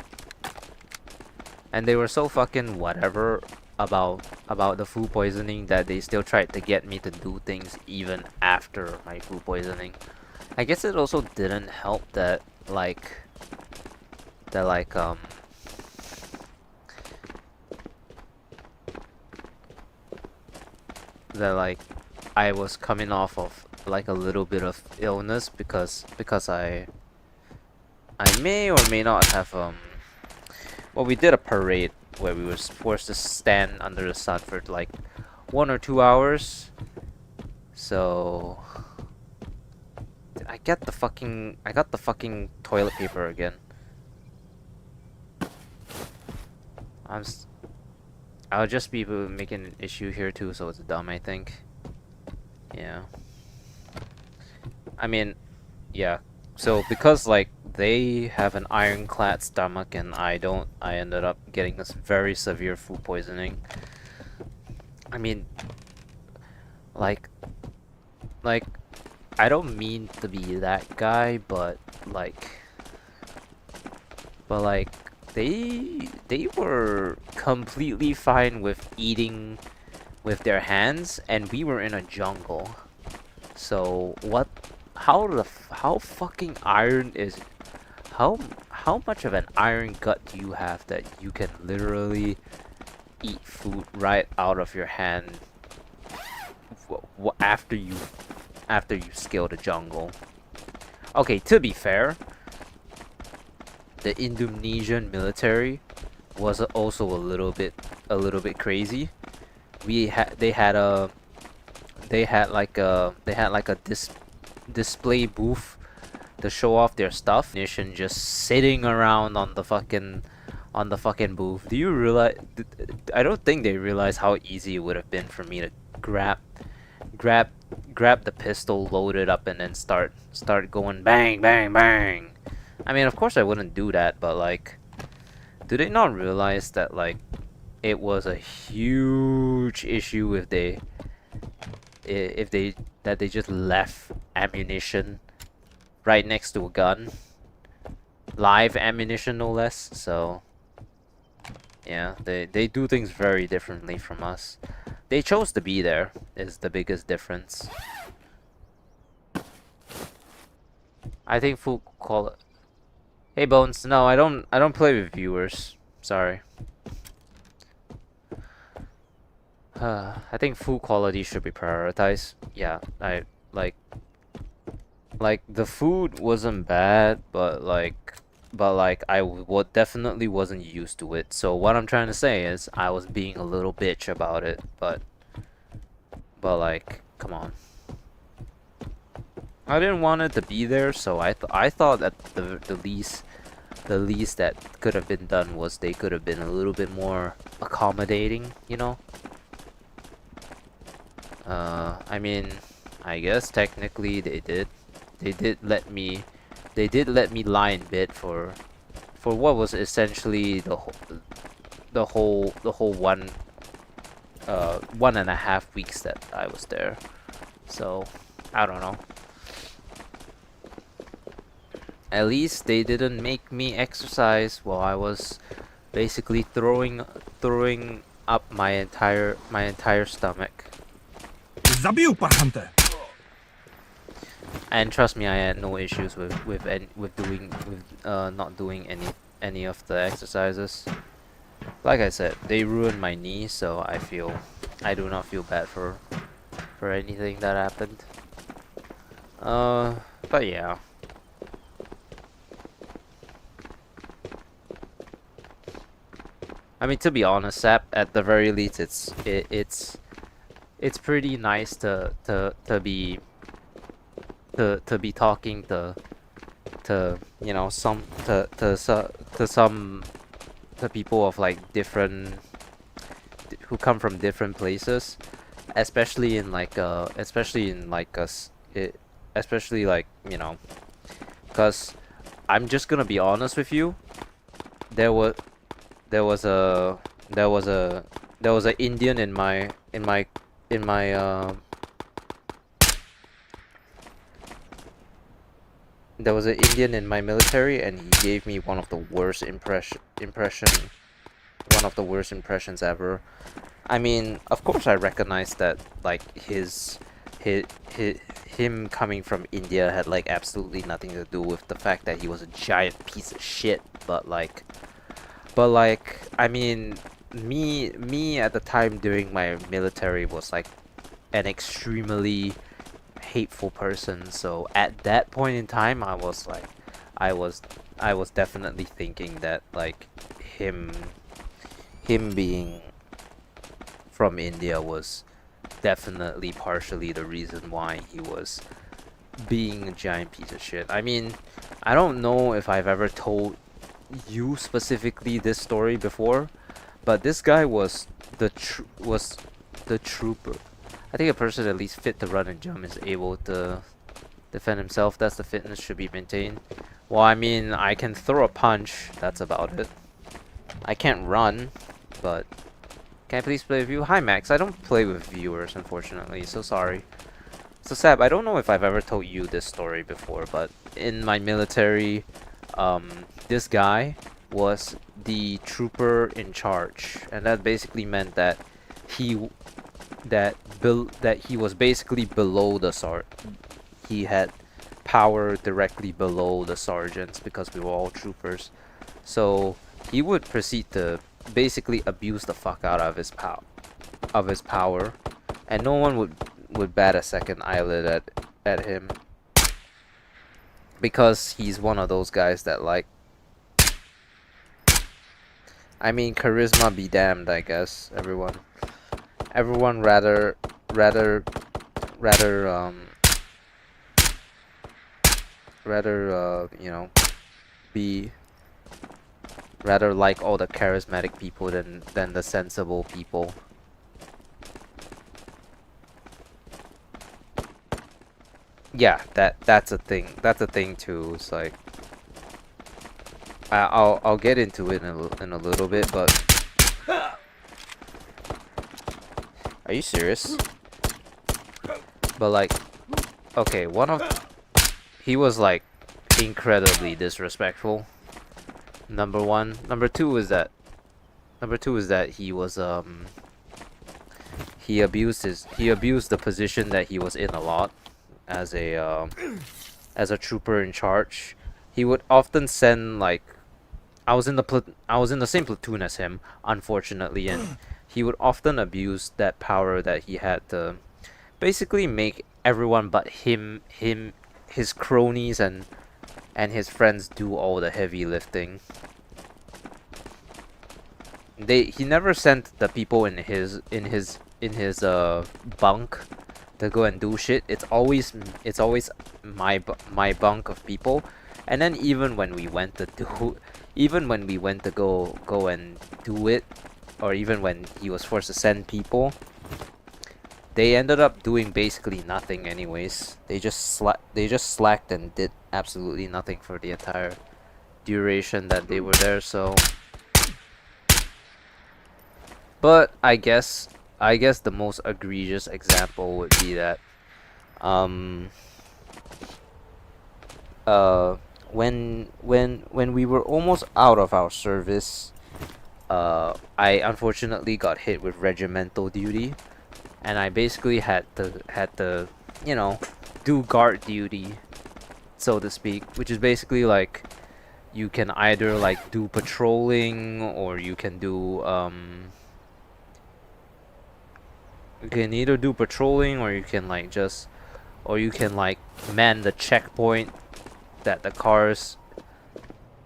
whatever about the food poisoning that they still tried to get me to do things even after my food poisoning. I guess it also didn't help that like I was coming off of like a little bit of illness because I may or may not have well, we did a parade where we were forced to stand under the sun for like 1 or 2 hours. So I got the fucking toilet paper again. I'll just be making an issue here too, so it's dumb, I think. Yeah. I mean, yeah. So because like they have an ironclad stomach and I don't, I ended up getting this very severe food poisoning. I mean, like I don't mean to be that guy, but they were completely fine with eating with their hands, and we were in a jungle. So how fucking iron is how how much of an iron gut do you have that you can literally eat food right out of your hand after you scale the jungle? Okay, to be fair, the Indonesian military was also a little bit crazy. They had like a display booth to show off their stuff. Mission just sitting around on the fucking booth. Do you realize? I don't think they realize how easy it would have been for me to grab grab the pistol, load it up, and then start going bang bang bang. I mean, of course I wouldn't do that, but like, do they not realize that like it was a huge issue if they just left ammunition right next to a gun, live ammunition no less. So yeah, they do things very differently from us. They chose to be there is the biggest difference. I think full call it. Hey Bones, no, I don't play with viewers. Sorry. I think food quality should be prioritized. Yeah, I like the food wasn't bad, but I definitely wasn't used to it. So what I'm trying to say is I was being a little bitch about it, but like, come on. I didn't want it to be there, so I thought that the least that could have been done was they could have been a little bit more accommodating, you know? I mean, I guess technically they did. They did let me lie in bed for what was essentially the whole 1.5 weeks that I was there. So I don't know. At least they didn't make me exercise while I was basically throwing up my entire stomach. And trust me, I had no issues with not doing any of the exercises. Like I said, they ruined my knee, so I do not feel bad for anything that happened. But yeah. I mean, to be honest, Sap, at the very least, it's pretty nice to be talking to you know some people of like different who come from different places, especially like you know, because I'm just gonna be honest with you, there was an Indian in my there was an Indian in my military, and he gave me one of the worst impressions ever. I mean, of course I recognize that like him coming from India had like absolutely nothing to do with the fact that he was a giant piece of shit, but like I mean, me at the time during my military was like an extremely hateful person, so at that point in time I was definitely thinking that like him being from India was definitely partially the reason why he was being a giant piece of shit. I mean, I don't know if I've ever told you specifically this story before, but this guy was the trooper. I think a person at least fit to run and jump is able to defend himself. That's the fitness should be maintained. Well, I mean, I can throw a punch. That's about it. I can't run, but can I please play with you? Hi, Max. I don't play with viewers, unfortunately. So sorry. So Sab, I don't know if I've ever told you this story before, but in my military, this guy was the trooper in charge, and that basically meant that he was basically below the sergeant. He had power directly below the sergeants because we were all troopers. So he would proceed to basically abuse the fuck out of his power, and no one would bat a second eyelid at him, because he's one of those guys that, like, I mean, charisma be damned, I guess. Everyone rather you know, be rather like all the charismatic people than the sensible people. Yeah, that's a thing. That's a thing too. It's like, I'll get into it in a little bit, but are you serious? But like, okay, he was like incredibly disrespectful. Number one. Number two is that he was he abused the position that he was in a lot as a trooper in charge. He would often send, like, I was in the same platoon as him, unfortunately, and he would often abuse that power that he had to basically make everyone but his cronies and his friends do all the heavy lifting. He never sent the people in his bunk to go and do shit. It's always my bunk of people. And then even when we went to go and do it, or even when he was forced to send people, they ended up doing basically nothing anyways. They just slacked and did absolutely nothing for the entire duration that they were there. So, but I guess the most egregious example would be that when we were almost out of our service, I unfortunately got hit with regimental duty, and I basically had to you know, do guard duty, so to speak, which is basically like, you can either like do patrolling, or you can do you can either do patrolling, or you can like man the checkpoint that the cars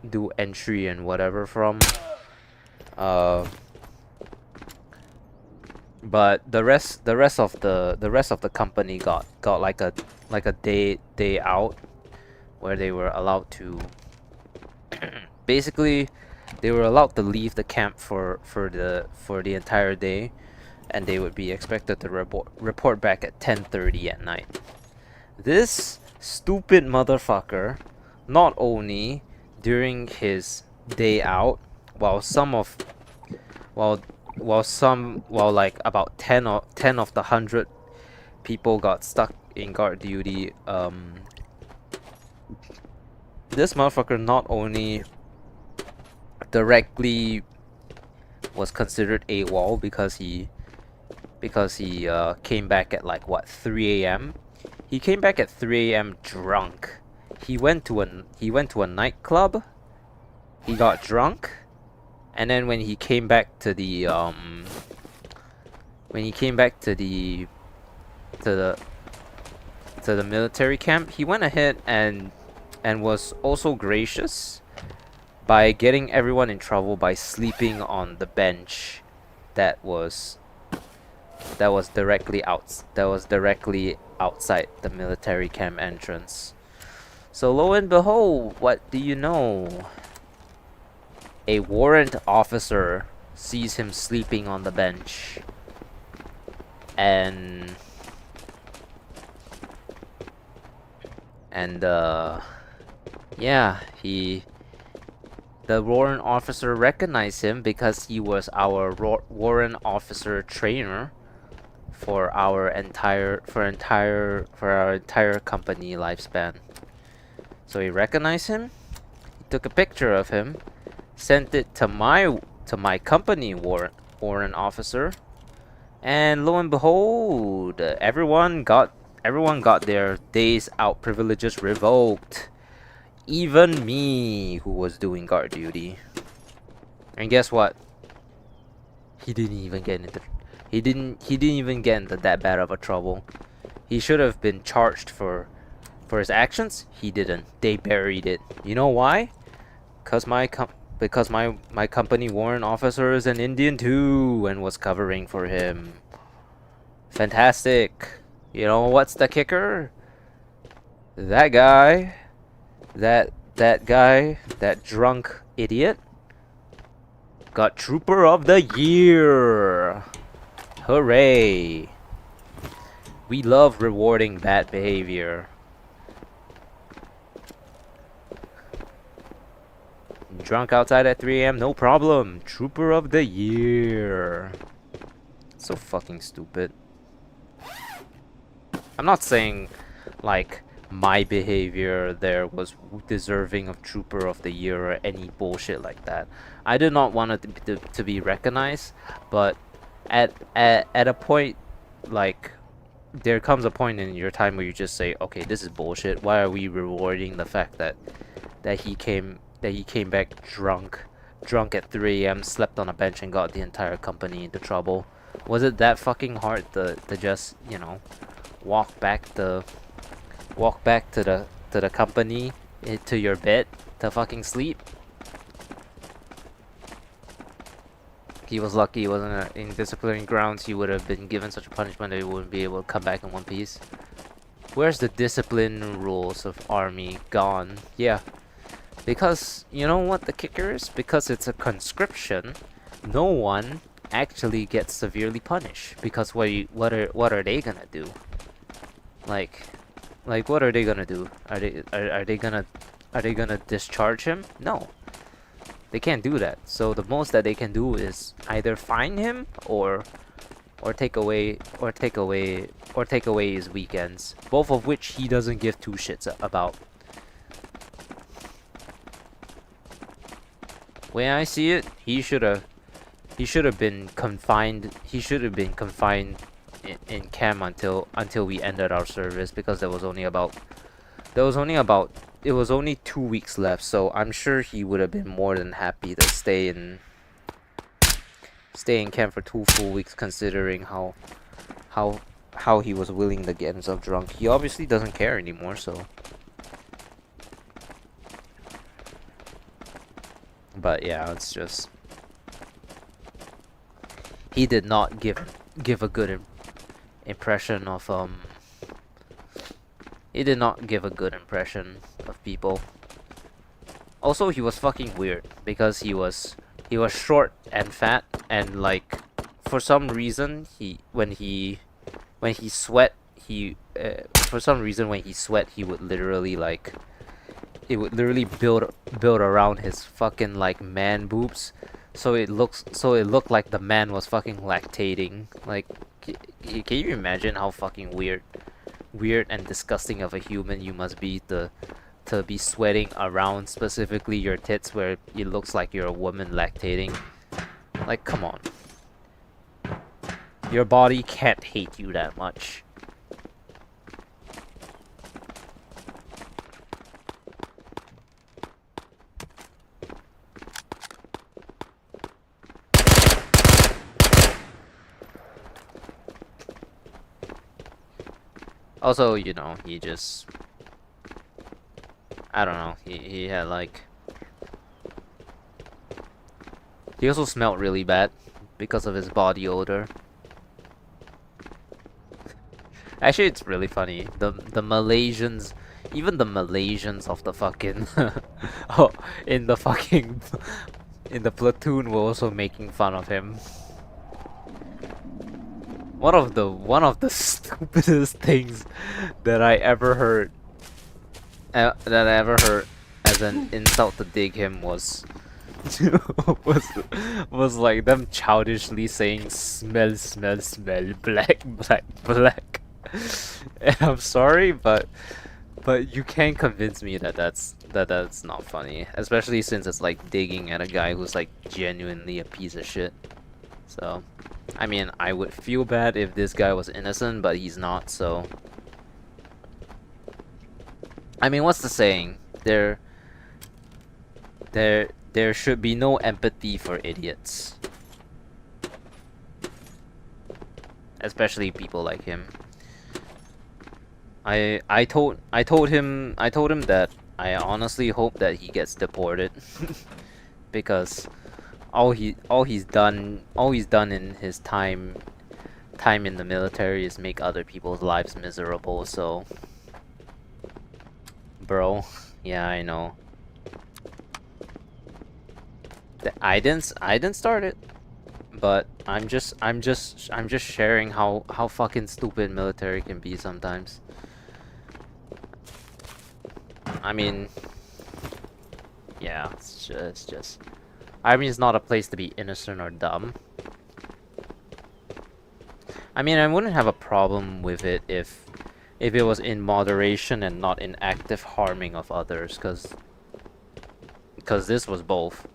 do entry and whatever from. But the rest of the company got like a day out, where they were allowed to basically they were allowed to leave the camp for the entire day, and they would be expected to report back at 10:30 at night. This stupid motherfucker, not only during his day out, while like about 10 of the 100 people got stuck in guard duty, this motherfucker not only directly was considered AWOL because he came back at like, what, 3 a.m. He came back at 3 a.m. drunk. He went to a nightclub. He got drunk, and then when he came back to the military camp, he went ahead and was also gracious by getting everyone in trouble by sleeping on the bench that was directly outside the military camp entrance. So lo and behold, what do you know? A warrant officer sees him sleeping on the bench, and yeah, the warrant officer recognized him because he was our warrant officer trainer for our entire company lifespan. So he recognized him, he took a picture of him, sent it to my company warrant officer, and lo and behold, everyone got Everyone got their days out privileges revoked. Even me, who was doing guard duty. And guess what? He didn't even get into that bad of a trouble. He should have been charged for his actions. He didn't. They buried it. You know why? Because my company warrant officer is an Indian too and was covering for him. Fantastic. You know what's the kicker? That guy, that drunk idiot got Trooper of the Year. Hooray. We love rewarding bad behavior. Drunk outside at 3 AM, no problem. Trooper of the Year. So fucking stupid. I'm not saying, like, my behavior there was deserving of Trooper of the Year or any bullshit like that. I did not want it to be recognized, but at a point, like, there comes a point in your time where you just say, okay, this is bullshit. Why are we rewarding the fact that he came back drunk at 3 AM, slept on a bench, and got the entire company into trouble? Was it that fucking hard to just, you know, walk back to the company, to your bed to fucking sleep? He was lucky he wasn't in disciplinary grounds. He would have been given such a punishment that he wouldn't be able to come back in one piece. Where's the discipline rules of army gone? Yeah, because you know what the kicker is? Because it's a conscription, no one actually gets severely punished. Because what are they gonna do? Like what are they gonna do? Are they gonna discharge him? No, they can't do that. So the most that they can do is either fine him or take away his weekends. Both of which he doesn't give two shits about. When I see it, he should have been confined. He should have been confined in camp until we ended our service, because it was only 2 weeks left. So I'm sure he would have been more than happy to stay in camp for 2 full weeks, considering how he was willing to get himself drunk. He obviously doesn't care anymore, so. But yeah, it's just, he did not give a good impression of he did not give a good impression of people. Also, he was fucking weird because he was short and fat, and like for some reason when he sweat he would literally like, it would literally build around his fucking like man boobs, so it looked like the man was fucking lactating. Like, can you imagine how fucking weird and disgusting of a human you must be to be sweating around specifically your tits, where it looks like you're a woman lactating? Like, come on, your body can't hate you that much. Also, you know, he just, I don't know, he had like, he also smelled really bad because of his body odor. Actually, it's really funny. The Malaysians, even the Malaysians of the fucking oh, in the platoon were also making fun of him. One of the stupidest things that I ever heard as an insult to dig him was like them childishly saying smell, black. And I'm sorry, but you can't convince me that that's not funny, especially since it's like digging at a guy who's like genuinely a piece of shit. So I mean, I would feel bad if this guy was innocent, but he's not, so I mean, what's the saying? There should be no empathy for idiots, especially people like him. I told him that I honestly hope that he gets deported because all he's done in his time in the military is make other people's lives miserable. So, bro, yeah, I know. I didn't start it, but I'm just sharing how fucking stupid military can be sometimes. I mean, yeah, it's just Army is not a place to be innocent or dumb. I mean, I wouldn't have a problem with it if it was in moderation and not in active harming of others, cause this was both.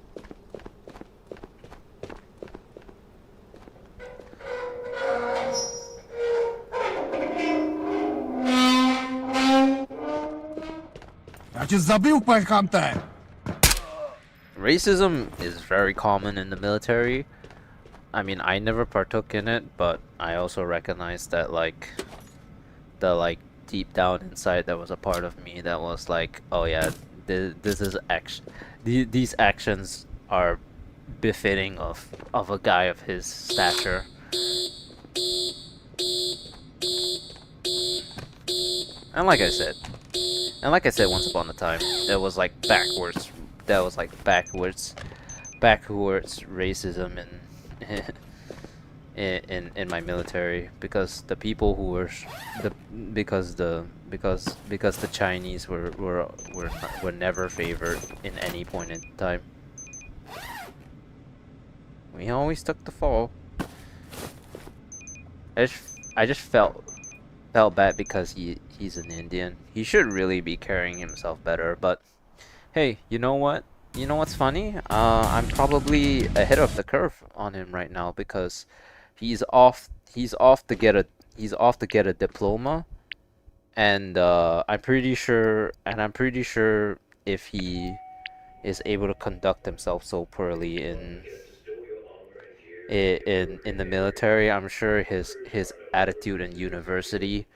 Já tě zabiju, pajchante! Racism is very common in the military. I mean, I never partook in it, but I also recognize that deep down inside there was a part of me that was like, oh yeah, this is action. These actions are befitting of a guy of his stature. And like I said once upon a time, there was like backwards racism in my military, because the people who were because the Chinese were never favored in any point in time. We always took the fall. I just felt bad because he's an Indian. He should really be carrying himself better, but hey, you know what? You know what's funny? I'm probably ahead of the curve on him right now because he's off to get a diploma, and I'm pretty sure if he is able to conduct himself so poorly in the military, I'm sure his attitude in university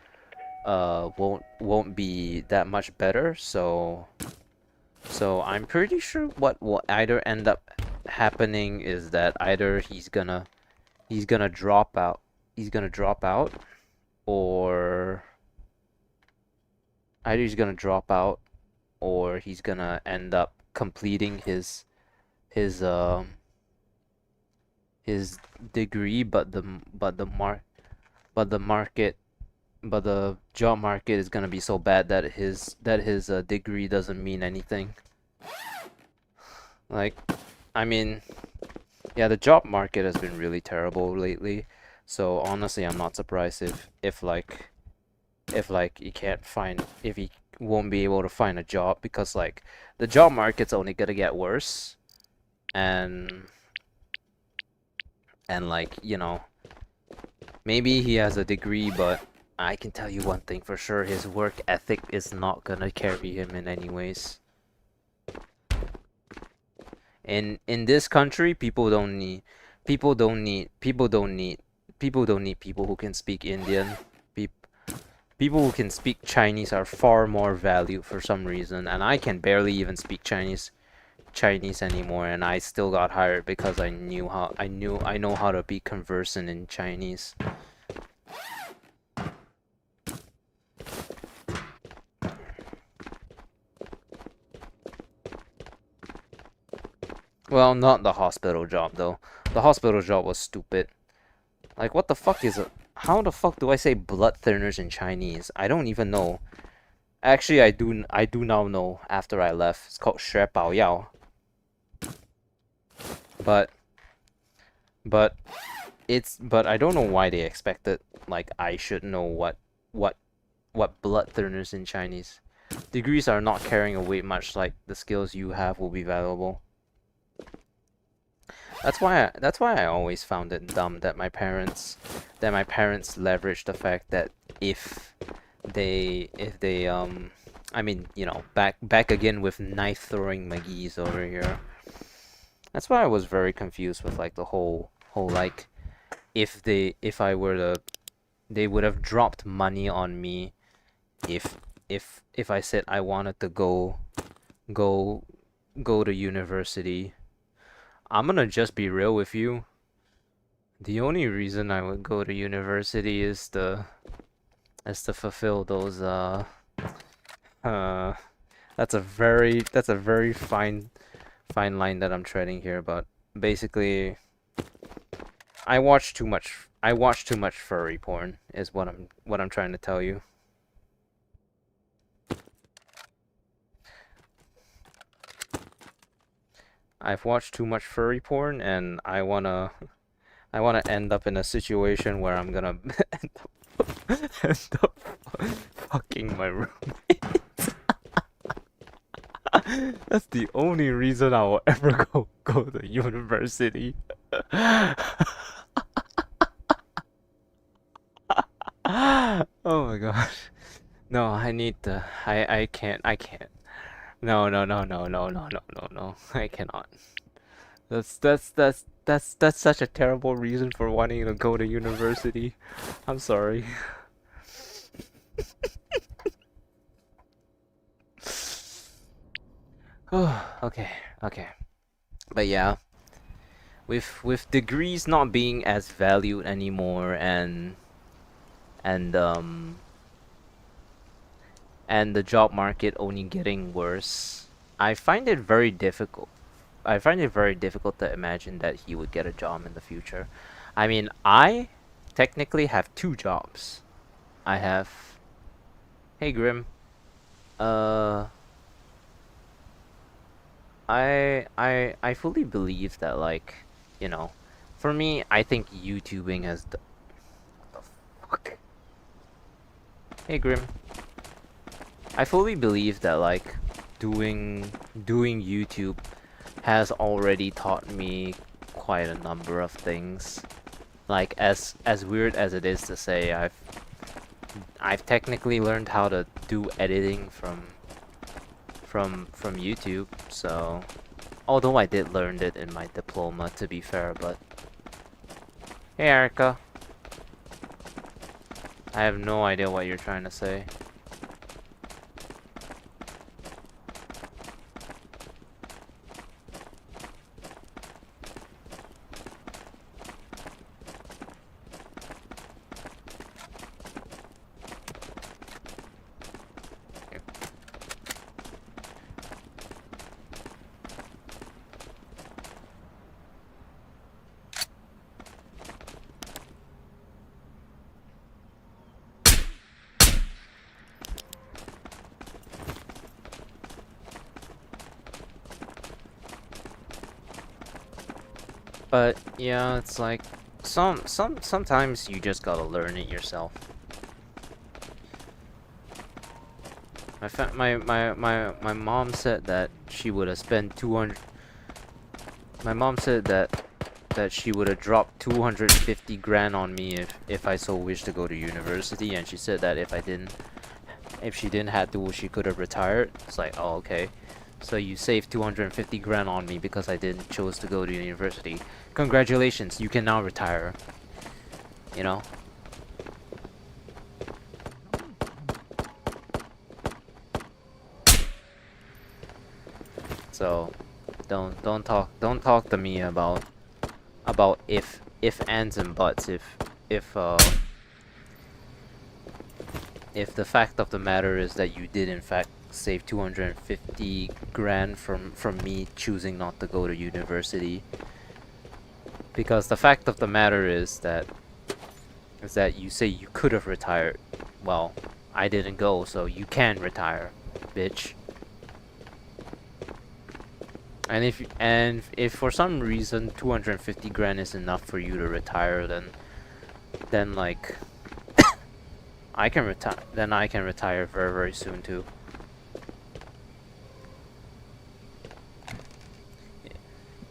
won't be that much better. So I'm pretty sure what will either end up happening is that either he's gonna drop out, or either he's gonna drop out, or he's gonna end up completing his degree, but the job market is gonna be so bad that his degree doesn't mean anything. Like, I mean, yeah, the job market has been really terrible lately. So honestly, I'm not surprised if he won't be able to find a job, because like the job market's only gonna get worse, and like, you know, maybe he has a degree, but I can tell you one thing for sure: his work ethic is not gonna carry him in any ways. In this country, people don't need people who can speak Indian. People who can speak Chinese are far more valued for some reason, and I can barely even speak Chinese anymore, and I still got hired because I know how to be conversant in Chinese. Well, not the hospital job though. The hospital job was stupid. Like, what the fuck is it? How the fuck do I say blood thinners in Chinese? I don't even know. Actually, I do now know after I left. It's called 血保药. But I don't know why they expected like I should know what blood thinners in Chinese. Degrees are not carrying a weight much like the skills you have will be valuable. That's why I always found it dumb that my parents leveraged the fact that if they I mean, you know, back again with knife throwing McGee's over here. That's why I was very confused with like the whole like if I were to, they would have dropped money on me if if I said I wanted to go go to university. I'm gonna just be real with you. The only reason I would go to university is to fulfill those uh that's a very fine line that I'm treading here, but basically I watch too much furry porn is what I'm trying to tell you. I've watched too much furry porn, and I wanna end up in a situation where I'm gonna end up fucking my roommate. That's the only reason I will ever go to university. Oh my gosh. No, I need to. I can't. I can't. No, no, no, no, no, no, no, no, no. I cannot. That's such a terrible reason for wanting to go to university. I'm sorry. Oh, okay, okay. But yeah, with degrees not being as valued anymore, and and the job market only getting worse, I find it very difficult. I find it very difficult to imagine that he would get a job in the future. I mean, I technically have two jobs. I have, hey Grim, uh, I fully believe that, like, you know, for me, I think YouTubing has what the fuck? Hey Grim, I fully believe that, like, doing YouTube has already taught me quite a number of things. Like, as weird as it is to say, I've technically learned how to do editing from YouTube. So, although I did learn it in my diploma, to be fair, but hey Erica, I have no idea what you're trying to say. But yeah, it's like sometimes you just gotta learn it yourself. My mom said that she would have spent 200. My mom said that she would have dropped 250 grand on me if I so wished to go to university, and she said that if she didn't have to, she could have retired. It's like, oh, okay. So you saved 250 grand on me because I didn't choose to go to university. Congratulations, you can now retire. You know? So don't talk to me about if ands and buts if the fact of the matter is that you did in fact save 250 grand from me choosing not to go to university. Because the fact of the matter is that you say you could have retired. Well, I didn't go, so you can retire, bitch. And if for some reason 250 grand is enough for you to retire, then like I can retire. Then I can retire very, very soon too.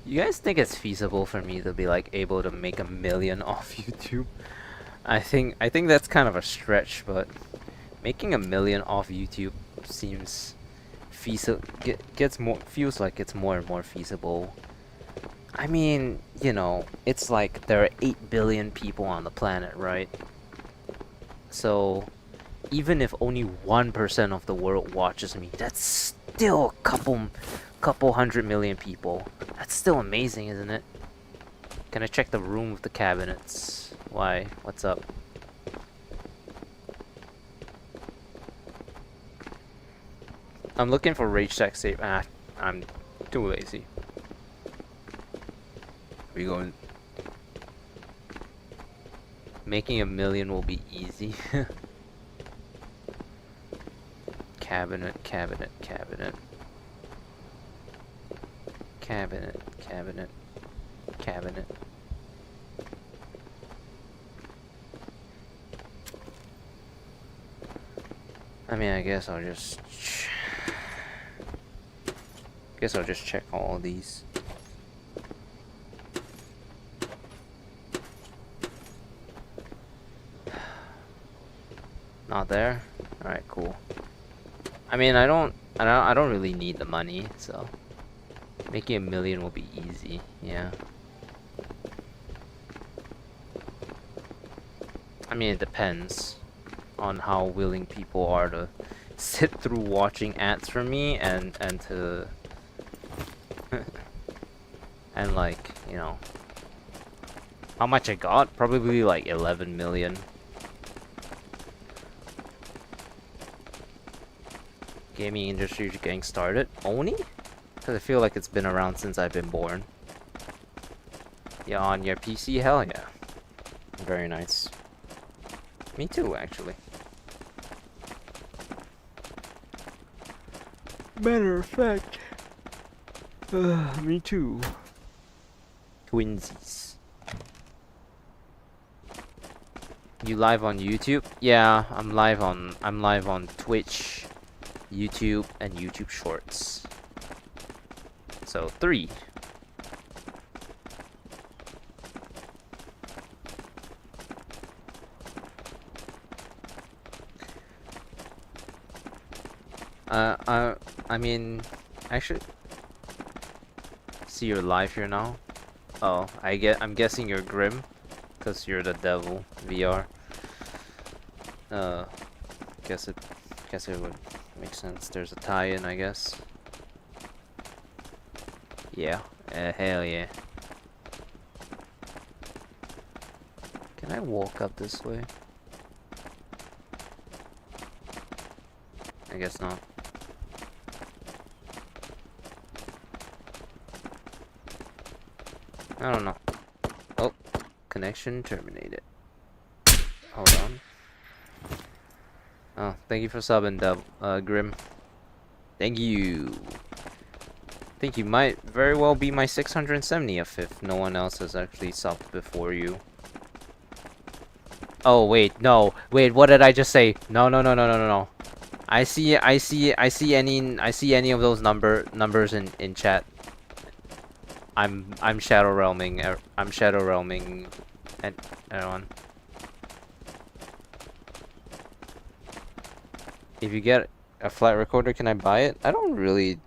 You guys think it's feasible for me to be like able to make $1 million off YouTube? I think that's kind of a stretch, but making $1 million off YouTube seems feels like it's more and more feasible. I mean, you know, it's like there are 8 billion people on the planet, right? So even if only 1% of the world watches me, that's still a couple 100 million people. That's still amazing, isn't it? Can I check the room with the cabinets? Why? What's up? I'm looking for rage sex save. I'm too lazy. We going? Making $1 million will be easy. Cabinet, cabinet, cabinet. Cabinet, cabinet, cabinet. I mean, I guess I'll just check all of these. Not there? Alright, cool. I mean, I don't really need the money, so making $1 million will be easy, yeah. I mean, it depends on how willing people are to sit through watching ads from me and to and like, you know, how much I got? Probably like 11 million. Gaming industry getting started? Oni? Because I feel like it's been around since I've been born. Yeah, on your PC? Hell yeah. Very nice. Me too, actually. Matter of fact. Me too. Twinsies. You live on YouTube? Yeah, I'm live on Twitch, YouTube, and YouTube Shorts. So 3. I mean, actually, see you're live here now. Oh, I'm guessing you're Grim, cause you're the devil VR. Guess it would make sense. There's a tie-in, I guess. Yeah. Hell yeah. Can I walk up this way? I guess not. I don't know. Oh, connection terminated. Hold on. Oh, thank you for subbing, Grim. Thank you. I think you might very well be my 670th if no one else has actually subbed before you. Oh wait, no. Wait, what did I just say? No. I see any of those numbers in chat. I'm shadow realming. I'm shadow realming, and everyone. If you get a flight recorder, can I buy it? I don't really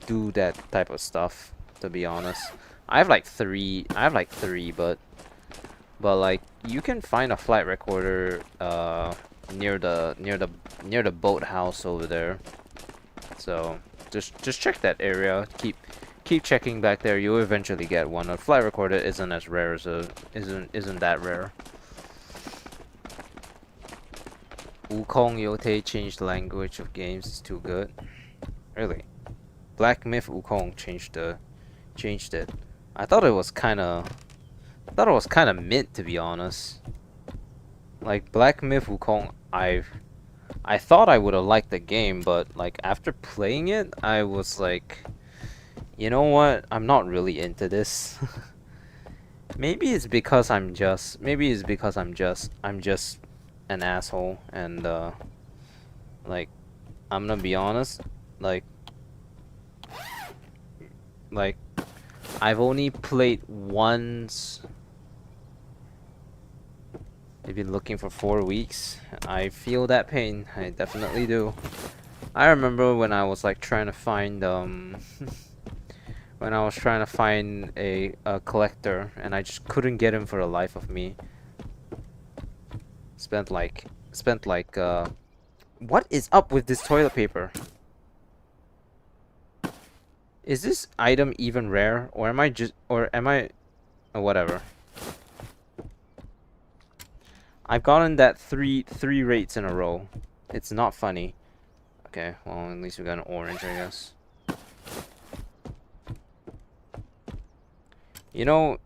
do that type of stuff, to be honest. I have like three, but like you can find a flight recorder near the boathouse over there. So just check that area. Keep checking back there. You'll eventually get one. A flight recorder isn't as rare as isn't that rare. Wukong Yotei changed the language of games. It's too good. Really? Black Myth Wukong changed it. I thought it was kind of mid, to be honest. Like Black Myth Wukong, I thought I would have liked the game, but like after playing it, I was like, you know what? I'm not really into this. Maybe it's because I'm just an asshole, and like I'm gonna be honest, like I've only played once. I've been looking for 4 weeks. I feel that pain. I definitely do. I remember when I was like trying to find when I was trying to find a collector and I just couldn't get him for the life of me. Spent like what is up with this toilet paper? Is this item even rare, or am I just, or am I, oh, whatever. I've gotten that three rates in a row. It's not funny. Okay, well at least we got an orange, I guess. You know,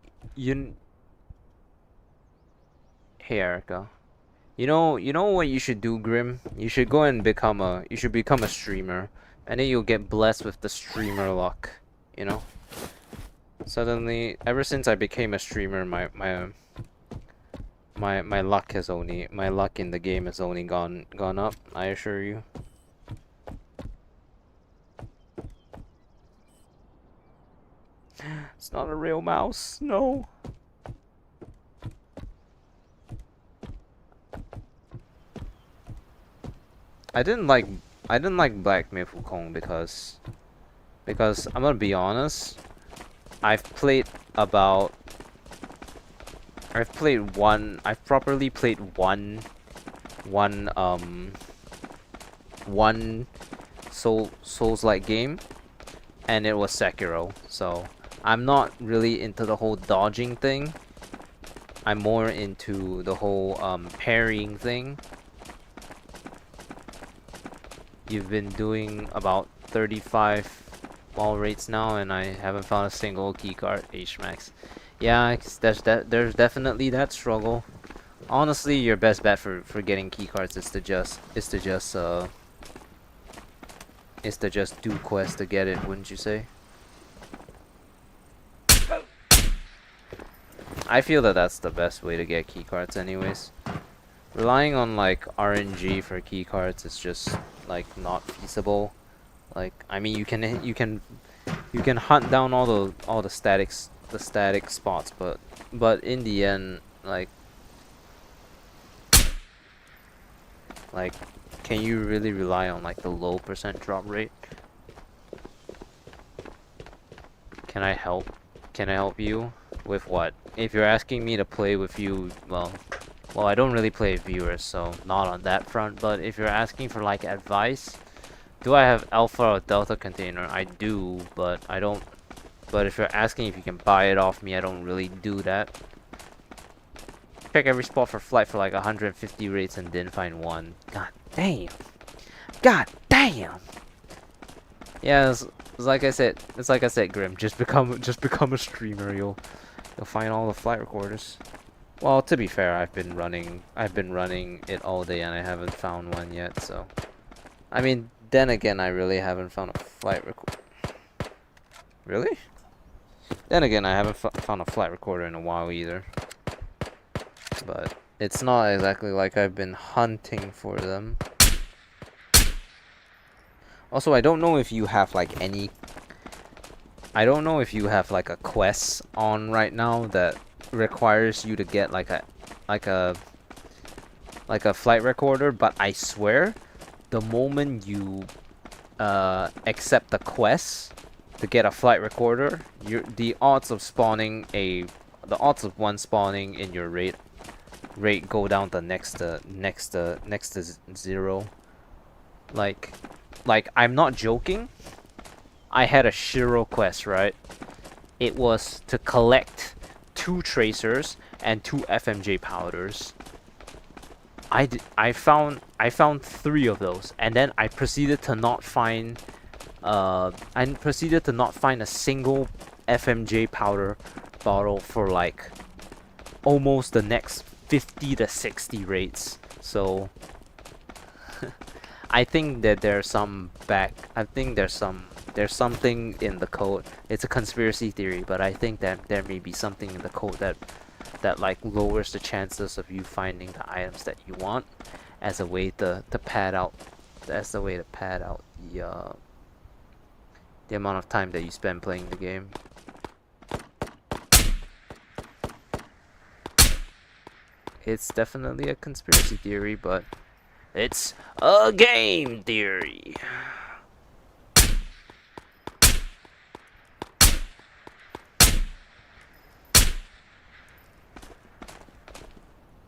hey Erica. You know what you should do, Grim? You should go and become a streamer, and then you'll get blessed with the streamer luck, you know? Suddenly, ever since I became a streamer, my luck in the game has only gone up, I assure you. It's not a real mouse, no. I didn't like Black Myth Wukong because I'm gonna be honest, I've properly played one Souls-like game, and it was Sekiro. So I'm not really into the whole dodging thing. I'm more into the whole parrying thing. You've been doing about 35 ball rates now, and I haven't found a single keycard HMax. Yeah, there's definitely that struggle. Honestly, your best bet for getting keycards is to just do quests to get it, wouldn't you say? I feel that that's the best way to get keycards anyways. Relying on like RNG for keycards is just like not feasible. Like, I mean, you can hunt down all the static spots, but in the end, like can you really rely on like the low percent drop rate? Can I help you with what? If you're asking me to play with you, well, I don't really play with viewers, so not on that front. But if you're asking for like advice, do I have alpha or delta container? I do, but I don't. But if you're asking if you can buy it off me, I don't really do that. Check every spot for flight for like 150 rates and didn't find one. God damn. God damn. Yeah, it's like I said, Grim. Just become a streamer. You'll find all the flight recorders. Well, to be fair, I've been running it all day and I haven't found one yet. So, I mean, then again, I really haven't found a flight recorder. Really? Then again, I haven't found a flight recorder in a while either. But it's not exactly like I've been hunting for them. Also, I don't know if you have like a quest on right now that requires you to get like a flight recorder, but I swear the moment you accept the quest to get a flight recorder, the odds of one spawning in your rate go down to next to zero. Like I'm not joking. I had a Shiro quest, right? It was to collect 2 tracers and 2 FMJ powders. I found 3 of those, and then I proceeded to not find a single FMJ powder bottle for like almost the next 50 to 60 rates. So I think that there's something in the code. It's a conspiracy theory, but I think that there may be something in the code that like lowers the chances of you finding the items that you want as a way to pad out the amount of time that you spend playing the game. It's definitely a conspiracy theory, but It's a game theory.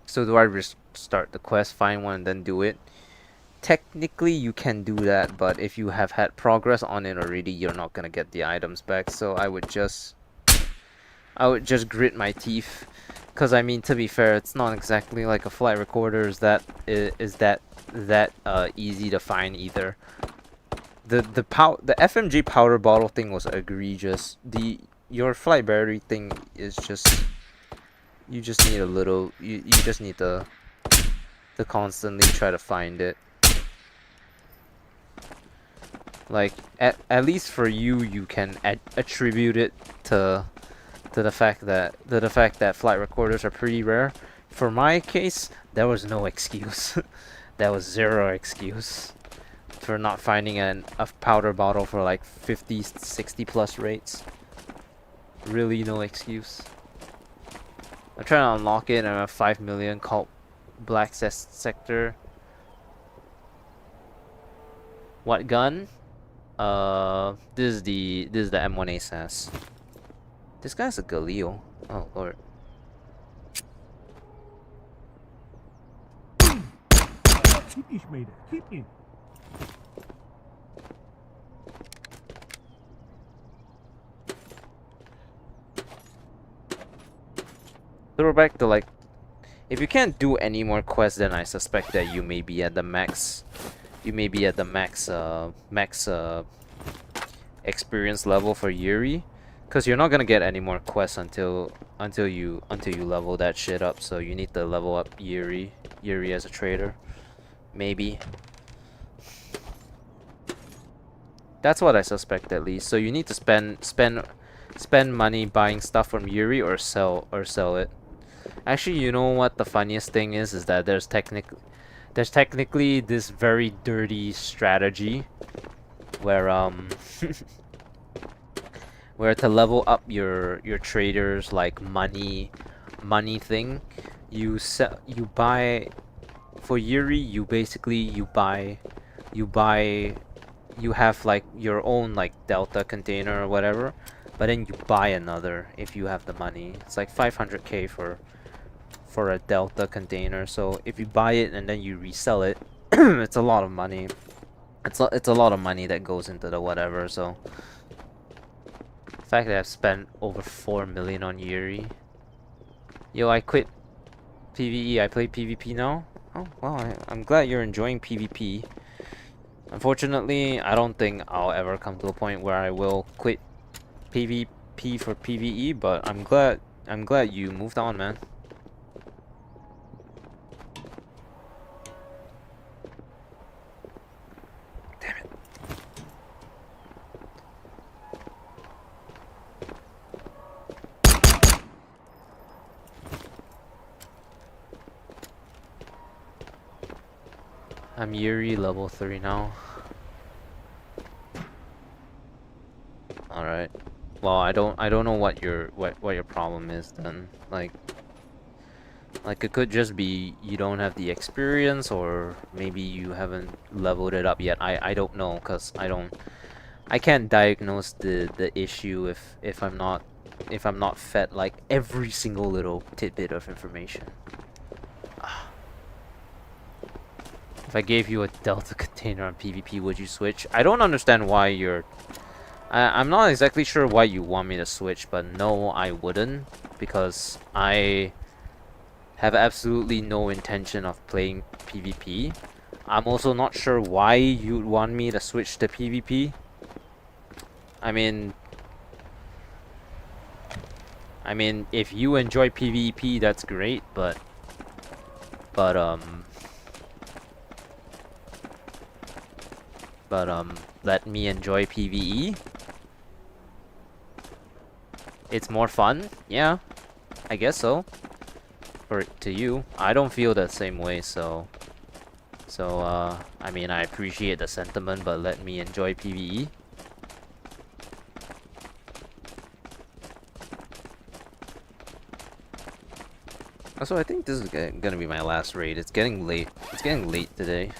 So do I restart the quest, find one, and then do it? Technically, you can do that, but if you have had progress on it already, you're not gonna get the items back. So I would just grit my teeth, because I mean, to be fair, it's not exactly like a flight recorder is that easy to find either. The FMG powder bottle thing was egregious. Your flight battery thing is just, you just need a little, you just need to constantly try to find it. Like at least for you, you can attribute it to the fact that flight recorders are pretty rare. For my case, there was no excuse. There was zero excuse for not finding a powder bottle for like 50, 60 plus rates. Really no excuse. I'm trying to unlock it, and I'm at 5 million called Black Sector. What gun? This is the M1A SAS. This guy's a Galil. Oh lord. Throw back to like, if you can't do any more quests, then I suspect that you may be at the max. You may be at the max experience level for Yuri, because you're not gonna get any more quests until you level that shit up. So you need to level up Yuri as a trader, maybe. That's what I suspect at least. So you need to spend money buying stuff from Yuri or sell it. Actually, you know what the funniest thing is that there's technically this very dirty strategy where where to level up your traders like money thing, you buy for Yuri, you have like your own like Delta container or whatever, but then you buy another if you have the money. It's like 500k for a Delta container. So if you buy it and then you resell it, it's a lot of money. It's a lot of money that goes into the whatever. So the fact that I've spent over 4 million on Yuri. Yo, I quit PVE. I play PvP now. Oh well, I'm glad you're enjoying PvP. Unfortunately, I don't think I'll ever come to a point where I will quit PvP for PvE, but I'm glad you moved on, man. Damn it. I'm Yuri level 3 now. Alright. Well, I don't know what your problem is then. Like it could just be you don't have the experience, or maybe you haven't leveled it up yet. I don't know, cuz I can't diagnose the issue if I'm not fed like every single little tidbit of information. If I gave you a Delta container on PvP, would you switch? I don't understand why you're... I'm not exactly sure why you want me to switch, but no, I wouldn't. Because I have absolutely no intention of playing PvP. I'm also not sure why you'd want me to switch to PvP. I mean, if you enjoy PvP, that's great, but let me enjoy PvE. It's more fun, yeah, I guess so. To you, I don't feel the same way, so I mean, I appreciate the sentiment, but let me enjoy PvE. Also, I think this is gonna be my last raid. It's getting late. It's getting late today.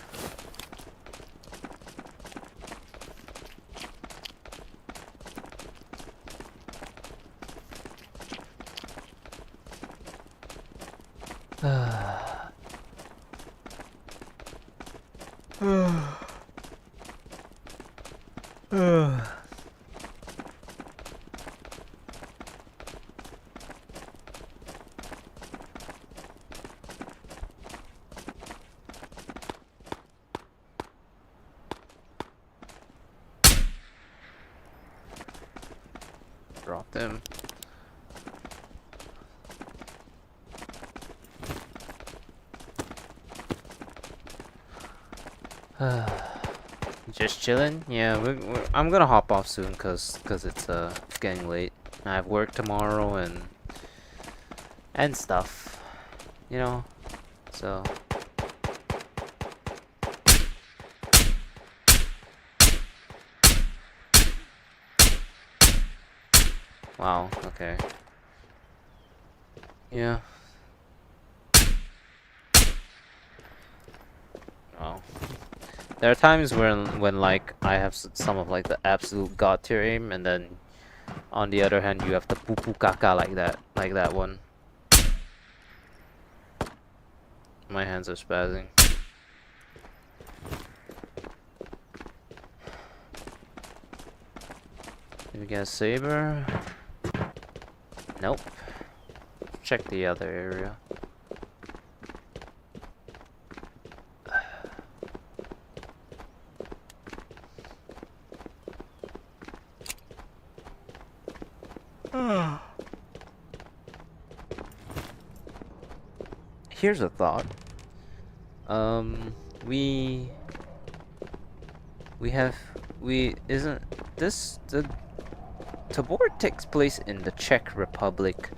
Dropped him. Just chilling. Yeah, I'm gonna hop off soon, cause it's getting late. I have work tomorrow and stuff, you know. So. Wow. Okay. Yeah. Oh. There are times when like I have some of like the absolute god tier aim, and then on the other hand you have the poo poo kaka like that one. My hands are spazzing. Did we get a saber? Nope. Check the other area. Here's a thought. Isn't this the Tabor takes place in the Czech Republic,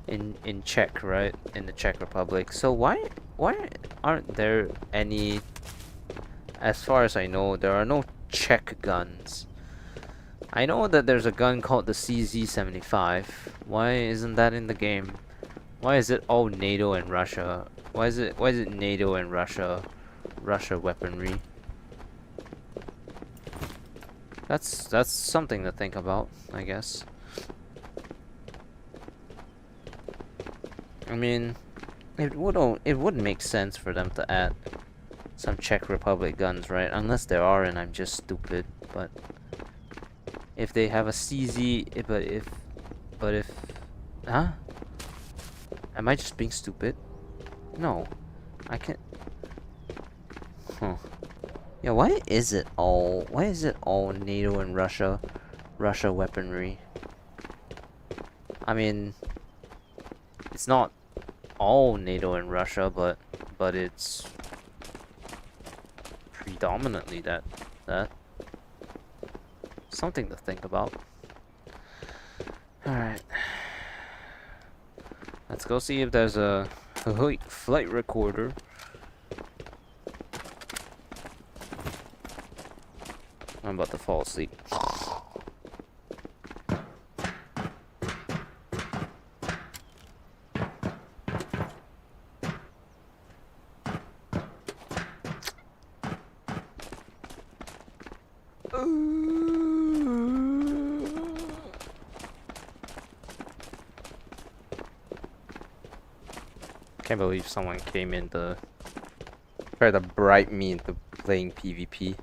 in Czech, right? In the Czech Republic. So why aren't there any? As far as I know, there are no Czech guns. I know that there's a gun called the CZ-75. Why isn't that in the game? Why is it all NATO and Russia? Why is it NATO and Russia weaponry? That's something to think about, I guess. I mean, it would make sense for them to add some Czech Republic guns, right? Unless there are, and I'm just stupid. But if they have a CZ, but if, huh? Am I just being stupid? No, I can't. Huh. Yeah, why is it all NATO and Russia weaponry? I mean, it's not all NATO and Russia, but it's predominantly that. Something to think about. Alright. Let's go see if there's a flight recorder. I'm about to fall asleep. Can't believe someone came in to try to bribe me into playing PvP.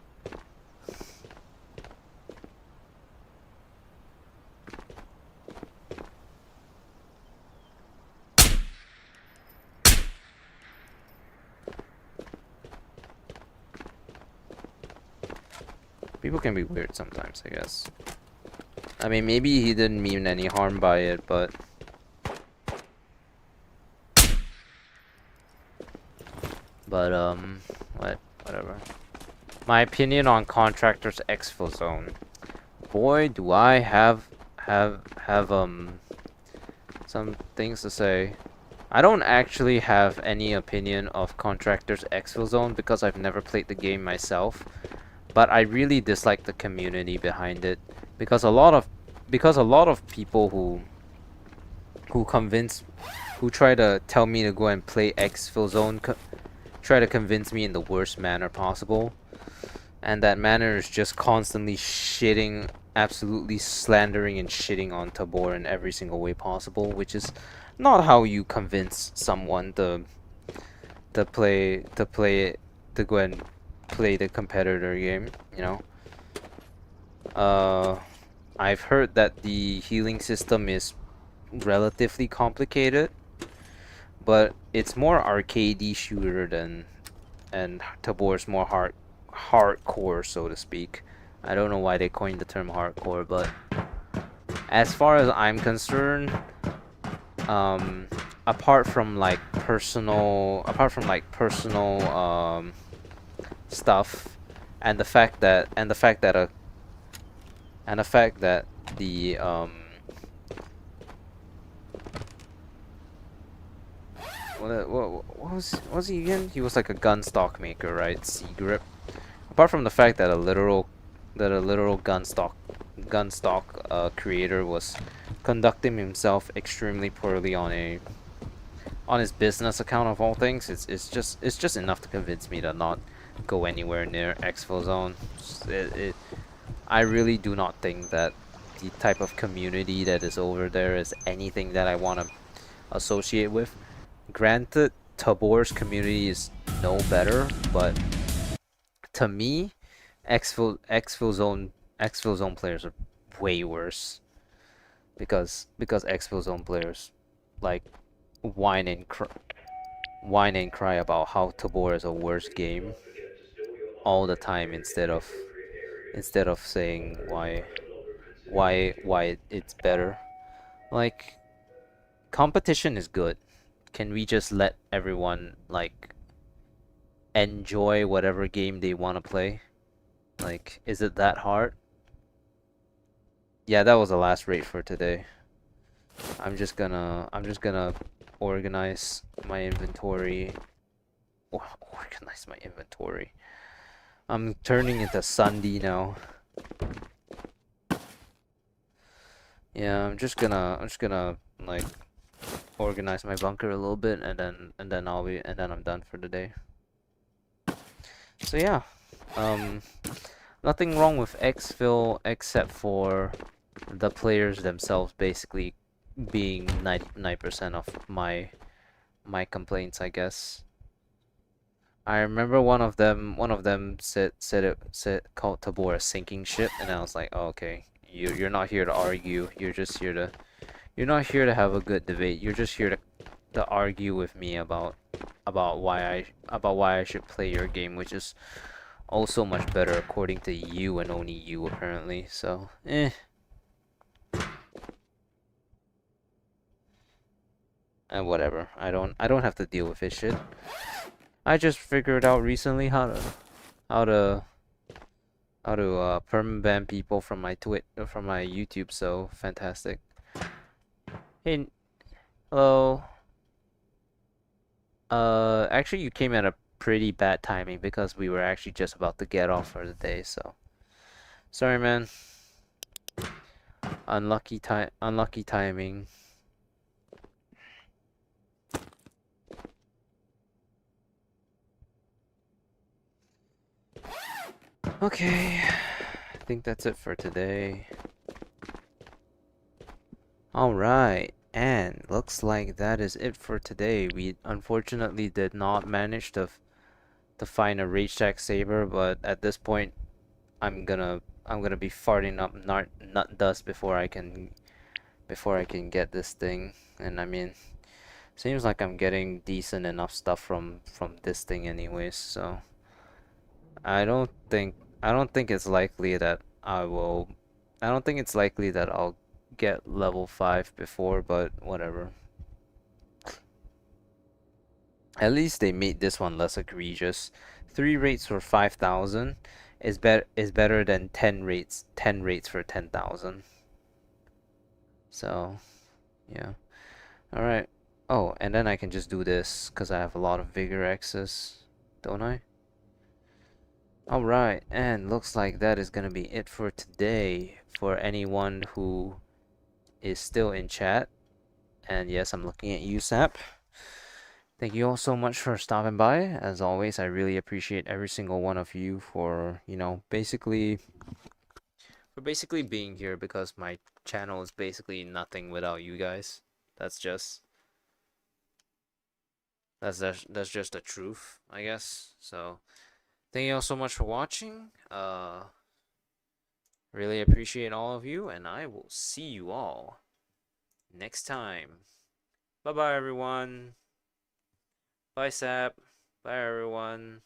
People can be weird sometimes, I guess. I mean, maybe he didn't mean any harm by it, but whatever. My opinion on Contractor's Exfil Zone. Boy, do I have some things to say. I don't actually have any opinion of Contractor's Exfil Zone because I've never played the game myself. But I really dislike the community behind it because a lot of people who convince who try to tell me to go and play Exfil Zone, try to convince me in the worst manner possible. And that manner is just constantly shitting, absolutely slandering and shitting on Tabor in every single way possible, which is not how you convince someone to go and play the competitor game, you know. I've heard that the healing system is relatively complicated, but it's more arcadey shooter than, and Tabor's more hardcore, so to speak. I don't know why they coined the term hardcore, but as far as I'm concerned, apart from like personal stuff, and the fact that the what was he again? He was like a gun stock maker, right? C-grip. Apart from the fact that a literal gun stock creator was conducting himself extremely poorly on his business account of all things, it's just enough to convince me to not go anywhere near Exfil Zone. I really do not think that the type of community that is over there is anything that I want to associate with. Granted, Tabor's community is no better, but to me, Exfil Zone players are way worse because Exfil Zone players like whine and cry about how Tabor is a worse game all the time instead of saying why it's better. Like, competition is good. Can we just let everyone like enjoy whatever game they want to play? Like, is it that hard? Yeah, that was the last raid for today. I'm just gonna organize my inventory. Organize my inventory. I'm turning into Sunday now. Yeah, I'm just gonna like organize my bunker a little bit, and then I'm done for the day. So yeah, nothing wrong with Exfil except for the players themselves basically being 99% of my complaints, I guess. I remember one of them said called Tabor a sinking ship, and I was like, oh, okay, you're not here to argue. You're not here to have a good debate. You're just here to argue with me about why I should play your game, which is also much better according to you and only you apparently. So, and whatever. I don't have to deal with this shit. I just figured out recently how to permaban people from my from my YouTube. So fantastic. Hey, hello. Actually, you came at a pretty bad timing because we were actually just about to get off for the day. So sorry, man. Unlucky timing. Okay, I think that's it for today. Alright, and looks like that is it for today. We unfortunately did not manage to find a Rage Tag Saber, but at this point I'm gonna be farting up nut dust before I can get this thing. And I mean, seems like I'm getting decent enough stuff from this thing anyways, so I don't think it's likely that I'll get level 5 before, but whatever. At least they made this one less egregious. 3 rates for 5,000 is better than 10 rates for 10,000. So, yeah. All right. Oh, and then I can just do this because I have a lot of vigor access, don't I? Alright, and looks like that is gonna be it for today. For anyone who is still in chat, And yes, I'm looking at you, Sap. Thank you all so much for stopping by. As always, I really appreciate every single one of you for, basically being here, because my channel is basically nothing without you guys. That's just that's just the truth, I guess. So, thank you all so much for watching. Really appreciate all of you, and I will see you all next time. Bye bye, everyone. Bye, Sap. Bye, everyone.